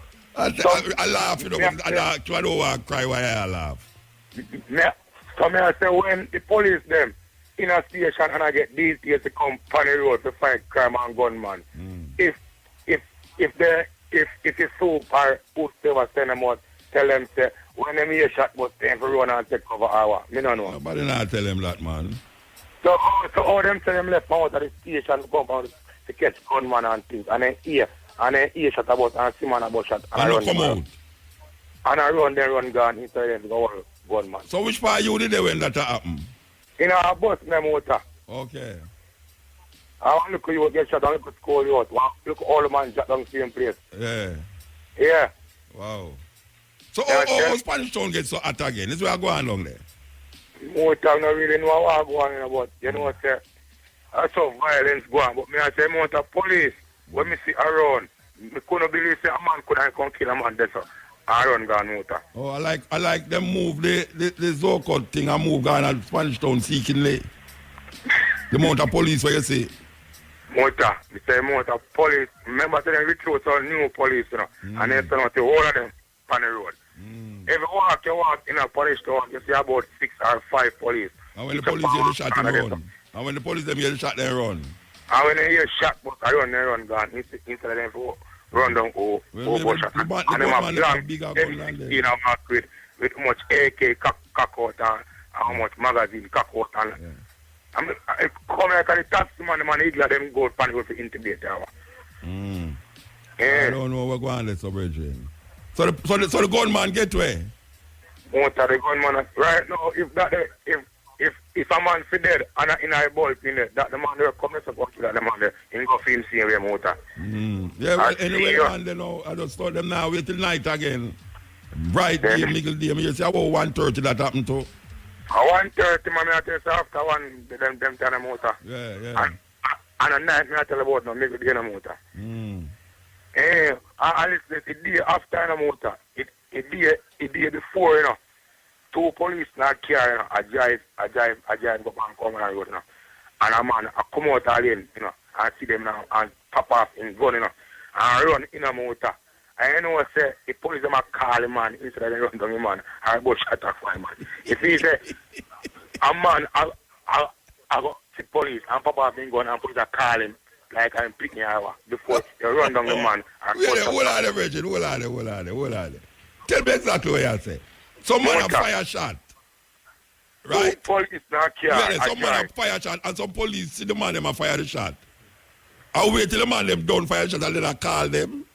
laugh, you know, but I don't want to cry while I laugh. So I say when the police them in a station and I get these days to come on the road to fight crime and gunman, if you sue or whoever send them out, tell them say when them hear shot but time for run and take cover hour. Me no know. Nobody not tell them that, man. So all them tell them left out of the station to come out to catch gunman and things and then hear shot about and see man about shot and I run come out. And I run gone inside them to go gunman. So which part you did there when that happened? In a bus my motor. Okay. I want to look at you get shot and look at school you out. Look at all the man shot down the same place. Yeah. Yeah. Wow. So how Spanish Town gets so hot again? This is where I go on along there. Motor I don't really know what I go on about. You know say I saw violence go on, but me I say motor police when me see around, me couldn't believe say a man could come kill a man there so I run gone motor. Oh, I like them move the Zoko thing and move gone at Spanish Town seekingly. The motor police where you see. Motor, me say motor police. Remember say they recruit some new police, you know, and they turn out the whole of them on the road. Every walk you walk in a police town, you see about 6 or 5 police. And when the police hear the shot, they run. And when the police them hear the shot, they run. And when they hear shot, but I run gone instead of them for run down shot. And them have long M16 and mark with much AK cock out and how much magazine cock out and I come like the taxi man, the man eagle them go pan go for intimidate hour. I don't know what's going on there, so Bridget. So the gunman get where? Motor the gunman right now if a man fit dead and in a ball pin that the man there come to support that the man there in go film see where motor. Yeah, well, anyway, man, they know I just start them now wait till night again. Bright day, middle day, you say about 1:30 that happened to. 1:30 man I tell you after one them tell the motor. Yeah. And at night me I tell about no middle day the motor. I listen the day after the motor. It day before, you know. 2 police in a car, you know, I drive go and come on the road, you know. And a man, I come out again, you know, and see them now and pop off in gun, you know, and run in a motor. And you know, say, the police them a call him, man, instead of run down him, man, and go shot at him, man. If he say, a man, I go see police and pop off in gun and police a call him, like I'm picking hour before you run down the man. Hold on there, Virgin, hold on there. Tell me exactly what you say. Some man have fire shot. Right? So police not care. Yeah, some man have fire shot and some police see the man them a fire the shot. I wait till the man them done fire shot and then I call them.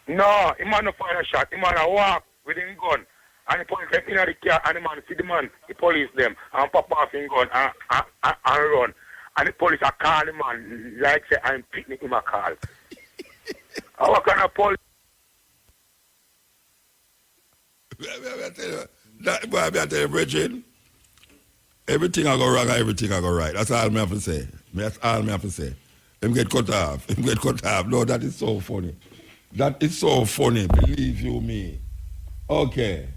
No, the man no fire shot. The man a walk with him gun. And the police them in the car and the man see the man, the police them and pop off him gun and run. And the police are call the man like say I'm picking him a call. What kind of police? I tell you, Bridget, everything I go wrong, everything I go right. That's all I have to say. That's all I have to say. Him get cut off. No, that is so funny. That is so funny, believe you me. Okay.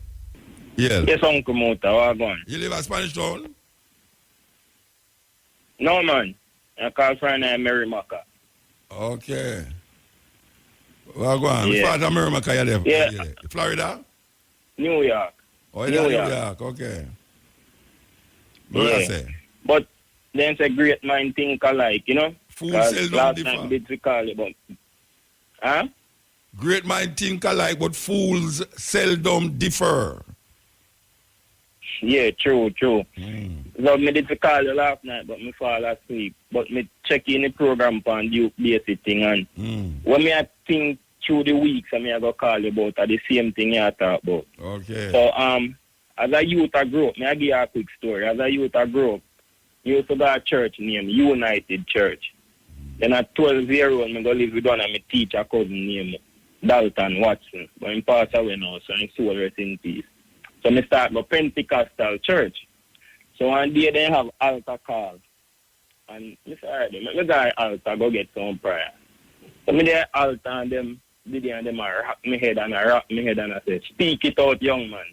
Yeah. Yes, Uncle Muta, what going? You live at Spanish Town? No, man. I call friend Merrimaca. Okay. What going? Yeah. Which part of Merrimaca you live? Yeah. Florida? New York. Oh, yeah, New York. Okay. What I say? But then it's a great mind think alike, you know? Fools seldom last differ. night did we call it, but... Huh? Great mind think alike, but fools seldom differ. Yeah, true. So me did call you last night, but me fall asleep. But me check in the program on the basic thing, and when me I think through the weeks, I mean I go call you about the same thing you talk about. Okay. So as a youth I grew up, me I give you a quick story. As a youth I grew up, you used to go to church named United Church. Then at 12 years old, I go live with one of my teacher cousin named Dalton Watson. But he passed away now, so I'm soul rest in peace. So I start my Pentecostal church. So one day they have altar call. And I said, all right, let me go altar, go get some prayer. So me there altar and them I rock my head and I say, speak it out, young man.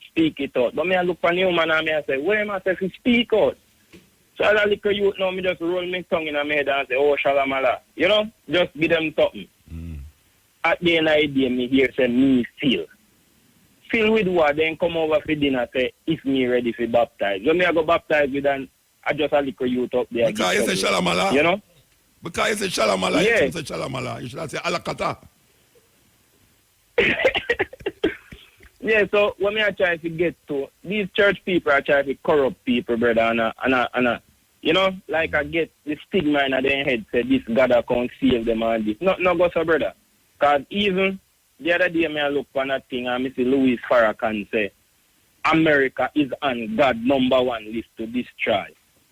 Speak it out. But me I look for new man and I say, where am I saying speak out? So as a little youth now, me just roll my tongue in my head and say, oh, shalamala. You know, just give them something. At the end of the day, me hear say, me feel. Feel with what? Then come over for dinner say, if me ready for baptize. When me I go baptize with I just a little youth up there. Because you say shalamala. You know? Because you say shalamala, yeah. you say shalamala. You should say alakata. Yeah, so when me I try to get to, these church people are trying to corrupt people, brother, and you know, like I get the stigma in their head, say this God can't save them and this. No go so, brother. Because even the other day, I look on that thing and I see Louis Farrakhan say, America is on God #1 list to destroy.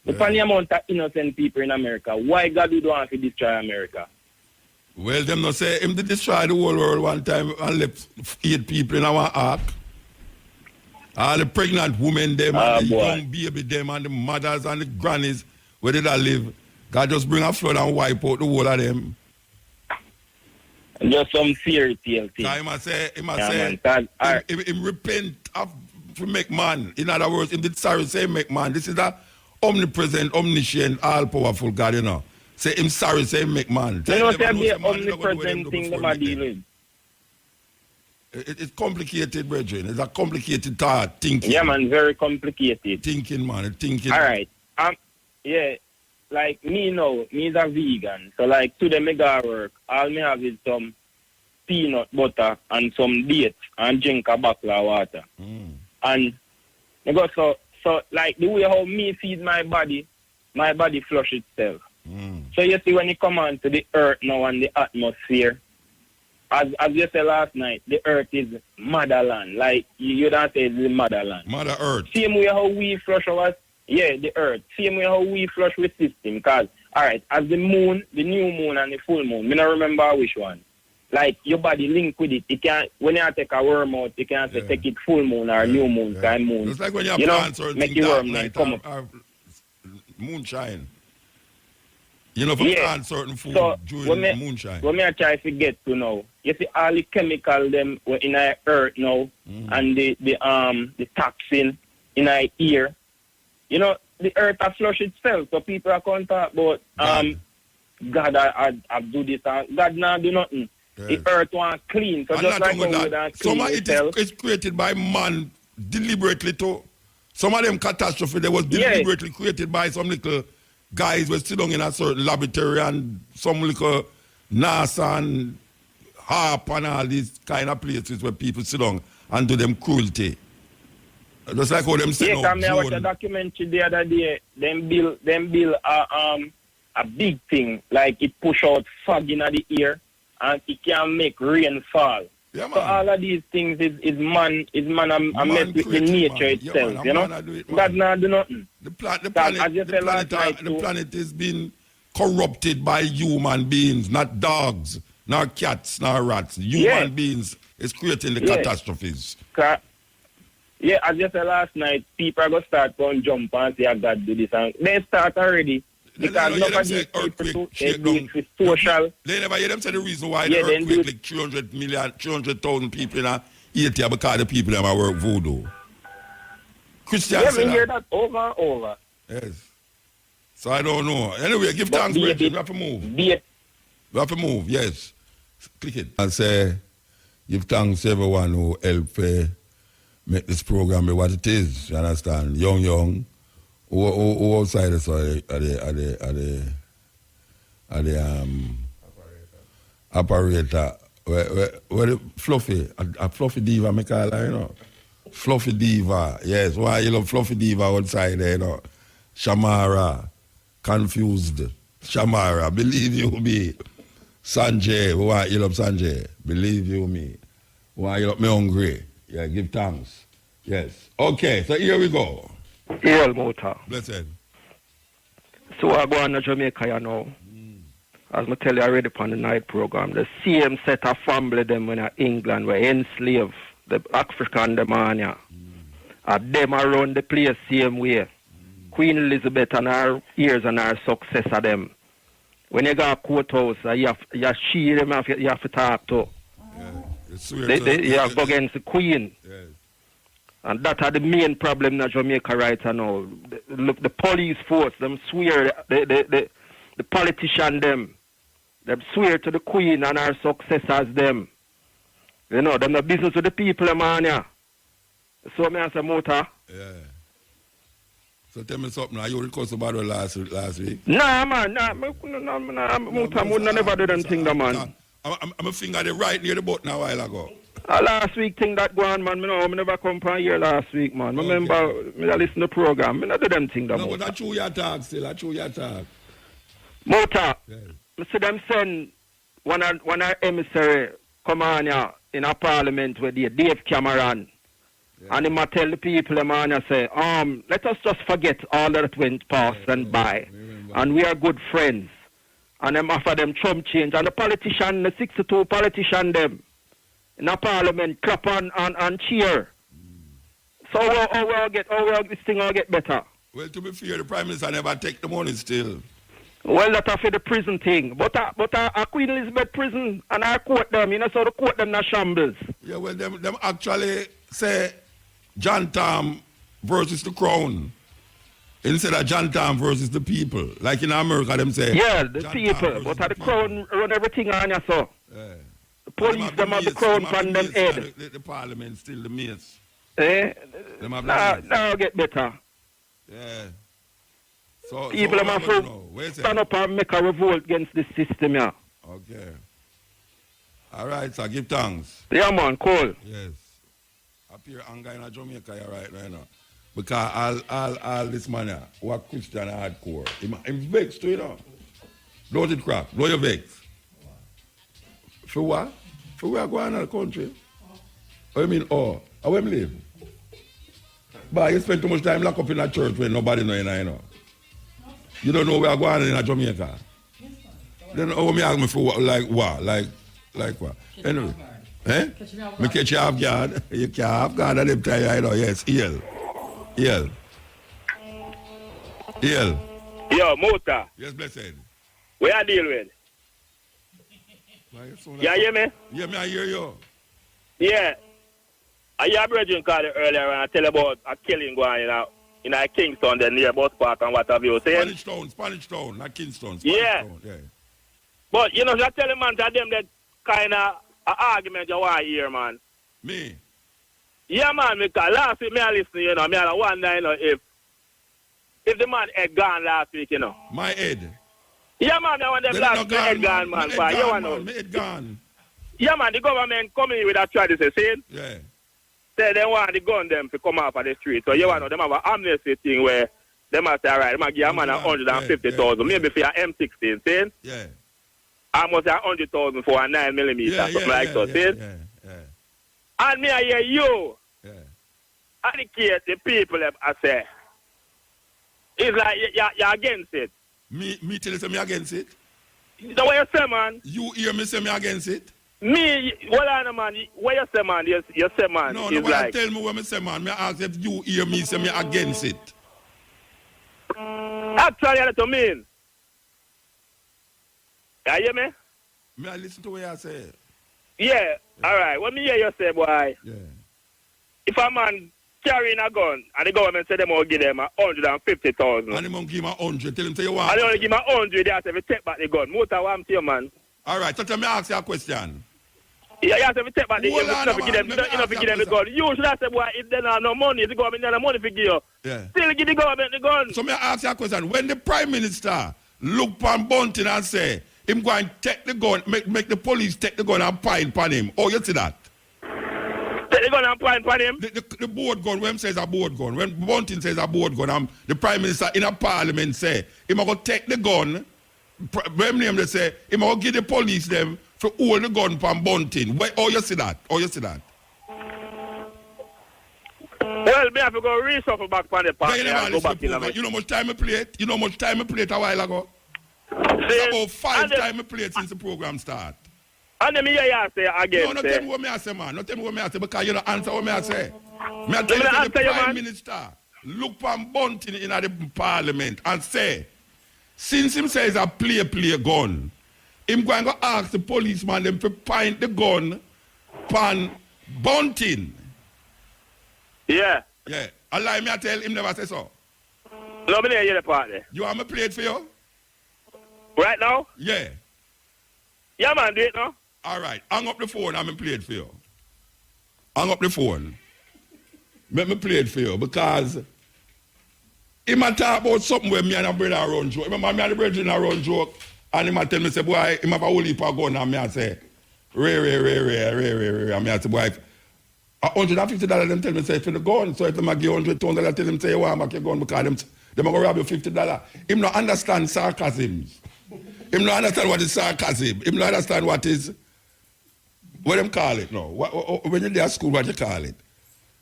Upon the amount of innocent people in America, why God do want to destroy America? Well, them not say him to destroy the whole world one time and left 8 people in our ark. All the pregnant women, them, and the young baby, them, and the mothers and the grannies, where did I live? God just bring a flood and wipe out the whole of them. Just some fairy tale thing. He must say, him repent to make man. In other words, him did sorry say make man. This is a omnipresent, omniscient, all-powerful God, you know. Say him sorry, say him make man. You know, say the omnipresent thing that I deal with. It's complicated, brethren. It's a complicated thought, thinking. Yeah, man, very complicated. Thinking, man, thinking. All right. Yeah, like me now, me is a vegan. So like today me go work, all me have is some peanut butter and some dates and drink a bottle of water. And I go so like the way how me feed my body flush itself. So you see when you come on to the earth now and the atmosphere, as you said last night, the earth is motherland. Like you don't say it's the motherland. Mother Earth. Same way how we flush the earth. Same way how we flush with system. Because, all right, as the moon, the new moon and the full moon, me don't remember which one. Like your body link with it. It can't, when you take a worm out, you can't say take it full moon or new moon, kind moon. It's like when you know, make your worm like come up. Moonshine. You know, for plant certain food during moonshine. When I try to get to know, you see all the chemical them in our earth now, and the toxin in our ear. You know, the earth has flushed itself, so people are going to talk about God I do this, and God now do nothing. Yes. The earth wants clean, so and just like how we don't clean itself. It's created by man deliberately too. Some of them catastrophe, they was deliberately created by some little guys who sit down in a certain laboratory and some little NASA and HARP and all these kind of places where people sit down and do them cruelty. Just like how them say I watched a documentary the other day. Them build a big thing, like it push out fog in the air and it can make rain fall. Yeah, so all of these things is man mess with the nature itself, you know? God now do nothing. The planet is being corrupted by human beings, not dogs, nor cats, nor rats. Human beings is creating the catastrophes. Yeah, as you said last night, people are going to start going jump and say, God do this. And they start already. Because none of these people they do it for social. They never hear them say the reason why Yeah, the then do earthquake like 300,000 people in Haiti because the people them are work voodoo. Christians Yeah, say we hear that. that over and over. Yes. So I don't know. Anyway, give thanks, brethren. We have to move. We have to move, yes. Click it. And say, give thanks to everyone who helped make this program be what it is. You understand? Young, who outside us are the operator. Where the Fluffy, a Fluffy Diva, me call her, you know. Fluffy Diva, yes. Why you love Fluffy Diva outside there, you know? Shamara, confused. Shamara, believe you me. Sanjay, why you love Sanjay? Believe you me. Why you love me hungry? Yeah, give thanks. Yes. Okay, so here we go. Here, Motor. Blessed. So I go on to Jamaica, you know. As I tell you already upon the night program, the same set of family them when England were enslaved, the African demania. And them around the place same way. Queen Elizabeth and her heirs and her successor them. When you go to courthouse, you have to talk to. You have to go against the Queen. Yes. And that are the main problem in Jamaica right now. Look, the police force, them swear, the politician them swear to the Queen and her successors them. You know, them the business with the people, man, yeah. So me as a Motor. Yeah. So tell me something, you request about it last week? Nah, man, Motor would never do them thing, man. I'm a finger there right near the button a while ago. Last week thing that go on, man, I never come from here last week, man. Okay. Remember, I listen to the program, I not do them thing, No, but that's true your talk still, that's true your talk. Motor, I see them send one emissary come on here in a parliament with Dave Cameron. Yeah. And he might tell the people, man, I say, let us just forget all that went past and by. And we are good friends. And them offer them Trump change. And the politician, the 62 politician them, in a parliament, clap and cheer. So this thing will get better. Well, to be fair, the Prime Minister never take the money still. Well, that's for the prison thing. But a Queen Elizabeth prison, and I quote them, so the court them in shambles. Yeah, well, them actually say John Tom versus the crown. Instead of John Tom versus the people. Like in America, them say. Yeah, the John people. But the crown run everything on you, so. Yeah. The police, them have the crown from them head. The parliament still the mates. Now get better. Yeah. So, people have to stand up and make a revolt against this system, yeah. Okay. All right, so give thanks. Yeah, man, cool. Yes. Up here, anger in Jamaica right now. Because all this man who are Christian hardcore, I'm vexed too, you know. Don't it crap. Don't you vex. For what? For where I go in the country? Oh, you mean, how we live? But you spend too much time locked up in a church when nobody know you know. You don't know where I go on in Jamaica. Then how me ask me for what? Like what? Like what? Anyway. Me catch you off guard. You can't have guard at them time, you know. Yes, EL. Yo, Motor. Yes, blessed. Where I deal with? You hear me? Yeah, me I hear you. Yeah. I hear brethren called earlier and I tell about a killing going on in Kingston, then near Bus Park and what have you saying? Spanish Town, not Kingston. Yeah. Town, yeah. But, I tell them, man, to them that kind of argument you want to hear, man. Me? Yeah, man, because last week, I listen, me I wonder, if the man head gone last week, My head? Yeah, man, I want them last head gone, man. My head gone. Yeah, man, the government coming with a strategy, see? Yeah. Say they want the gun them to come off of the street. So you want them have an amnesty thing where they must say, all right, they might give a man 150,000, maybe for an M16, see? Yeah. I must have 100,000 for a 9mm, something like that, see? Yeah. And me, I hear you. Yeah. Educate the people, I say. It's like you're against it. Me tell you say me against it? The way you say, man. You hear me say me against it? Me, man, what you say, man, you say, man. No, nobody tell me what me say, man. Me ask if you hear me say me against it. Actually, that's what I mean. You hear me? Me I listen to what you say. Yeah. All right. What me hear you say, boy? Yeah. If a man carrying a gun and the government say them will give them 150,000. And him won't give him 100. Tell him say you want. And they only give him 100. They have to take back the gun. Motor what I'm saying, man. All right. So tell me ask you a question. Yeah, you have to take back the gun. Hold on, You have to give them the gun. You should have said, boy, if they don't have no money, the government don't have money for give you. Yeah. Still give the government the gun. So me ask you a question. When the Prime Minister look pan Bunting and say, him go and take the gun, make the police take the gun and pine pan him. Oh, you see that? Take the gun and pine pan him? The board gun, when says a board gun, when Bunting says a board gun, the Prime Minister in a parliament say, him go take the gun, when name they say, him go give the police them for hold the gun pan Bunting. Oh, you see that? Oh, you see that? Well, me have to go reshuffle back on the party and go back in a You know how much time I played? You know how much time I played a while ago? It's about 5 times I played since the program start. And then me hear you say again. No, not tell me what me I say, man. Not tell me what me I say because you don't answer what me I say. Me I tell you the Prime Minister look for Bunting in the parliament and say, since him says a play gun, him going to ask the policeman them to point the gun pan Bunting. Yeah. Yeah. Allow me I tell him never say so. No, me didn't hear the part there. You want me play it for you? Right now? Yeah. Yeah, man, do it now. All right. Hang up the phone and me play it for you. Hang up the phone. Let me play it for you because he might talk about something where me and a brother around joke. Remember me and the brother around joke and he might tell me, say, boy, he have a whole heap of gun and me I say, Ray. And me I say, boy, $150 them tell me say for the gun. So if them give $100, tell them say you want back your gun because them are going to rob you $50. Him not understand sarcasms. Him not understand what is sarcasm. Him not understand what is, what them call it now. When you're there at school, what you call it.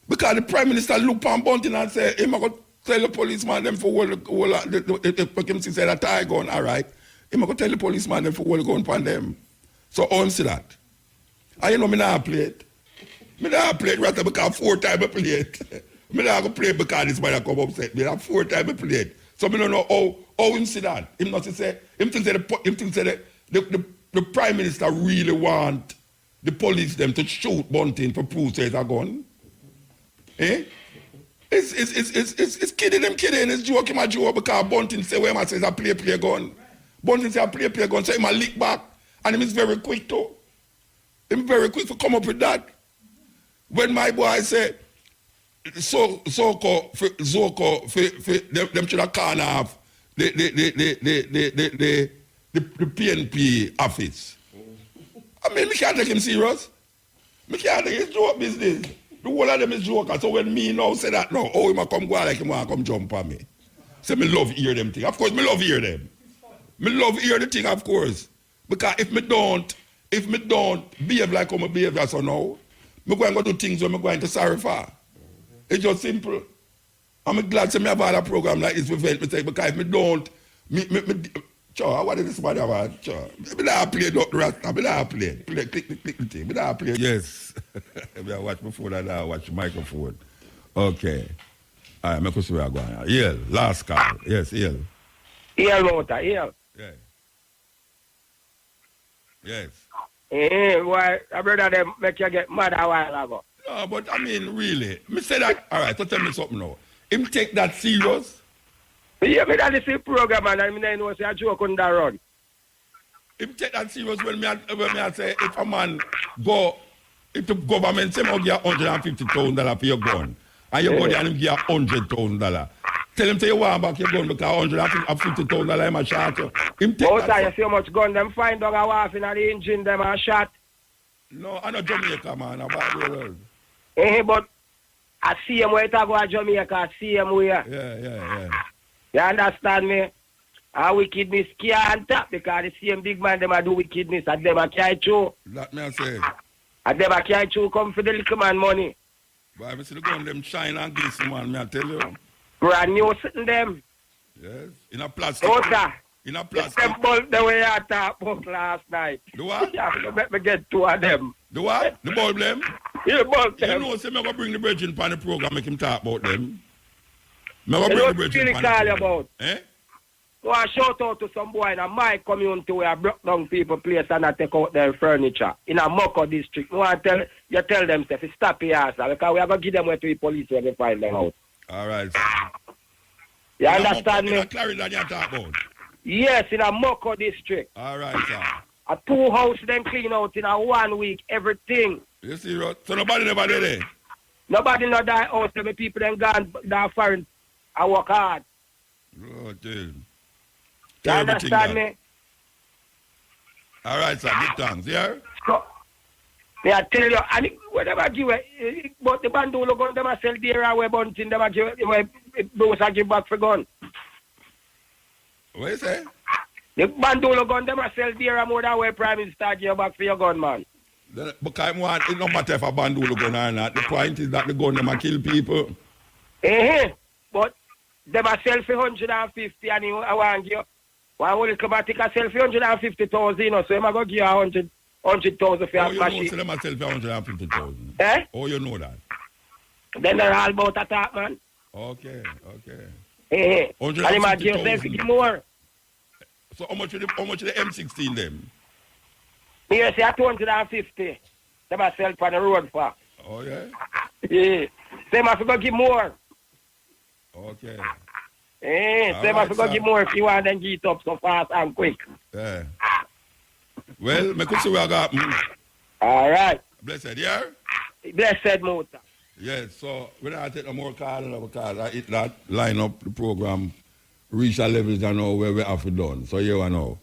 Because the Prime Minister look on Bunting and say, him going to tell the policeman them for if him say that tie gun, all right. Him going to tell the policeman them for hold the gun upon them. So how him see that? And you know me not play it. Me not play it right because 4 times I play it. Me not go play it because this man come upset me. 4 times I play it. So me don't know how him see that. Him not say the Prime Minister really want the police them to shoot Bunting for proof says a gun. Eh? It's kidding, it's joking, because Bunting say where man says a play gun. Bunting say a play gun, so he might lick back. And him is very quick too. Him very quick to come up with that. When my boy say, Zoko, them should have gone off the PNP office. I mean, me can't take him serious. Me can't take his joke business. The whole of them is jokers. So when me now say that, no, oh, he might come go like him want to come jump on me. Say me love hear them thing. Of course, me love hear them. Me love hear the thing, of course. Because if me don't behave like I'm a behave so now, me going to do things where me going to sorry for. It's just simple. I'm glad to me have a program like this with me say because if me don't, what is this matter about? Me not play the rasta. Me not play. Click the thing. Me not play. Yes. Me watch my phone and I watch the microphone. Okay. All right, me go see where I go. Yeah, last call. Yes, yeah. Yeah, Motor, yeah. Yeah. Yes. Why, I brother them make you get mad a while ago. No, but I mean, really. Me say that, all right, so tell me something now. Him take that serious? Yeah, me that listen program and I mean, know say a joke on that run. Him take that serious when me I say, if a man go, if the government say, give $150,000 for your gun, and you go there and him give $100,000, tell him say you want back your gun because $150,000 him a shot you. Him take that. You see how much gun them find dog a wife in the engine them a shot? No, I'm not Jamaica, man. I'm bad. But I see him where it go to Jamaica, I see him where. Yeah. You understand me? Our wickedness can't tap because the same big man them a do wickedness and them a carry through. That me I say. And them a carry through come for the little man money. But I see the gun them shine and glisten, man, me I tell you. Brand new sitting them. Yes, in a plastic. Oh, sir. In a plastic. Them bulb the way I talked about last night. The what? Yeah, let me get 2 of them. The what? The bulb them? Yeah, bulb them. You know, say me go bring the bridging on the program, make him talk about them. Me go bring the bridging on the program. About? Eh? want to shout out to some boy in my community where I broke down people place and I take out their furniture in a Moko district. I want to tell them to stop here, sir, because we are going to give them away to the police when we find them out. All right, sir. You understand me? Clarendon you talk about? Yes, in a Moko district. All right, sir. A 2 house them clean out in a 1 week, everything. You see, so nobody never did it? Nobody know that house, the people then gone that foreign. I work hard. Oh, dude. You understand me? All right, sir. Good thanks. Yeah? So, may I tell you, and whatever give it, but the bandolo gun, them a sell there away bunting, them a give, those a give back for gun. What you say? The bandolo gun, them a sell there more than where Prime Minister give back for your gun, man. Because it no matter if a bandolo gun or not. The point is that the gun them a kill people. But them a sell for 150 and I want to give you. Why would it come back take a sell for 150,000, you know, so I'm going to give you 100,000 for your machine. You know them a sell for 150,000? Oh, you know that? Then they're all about attack, man. Okay. And they might give you more. So how much is the M16 them? Yes, they are 250. They must sell for the road for. Oh, yeah? They must go give more. Okay. They must go give more if you want them to get up so fast and quick. Yeah. Well, I could see what I got. All right. Blessed, yeah? Blessed, Mota. Yes, so when I take no more call because I hit that line up the program, reach a level I know where we have to done. So you know,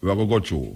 we have to go through.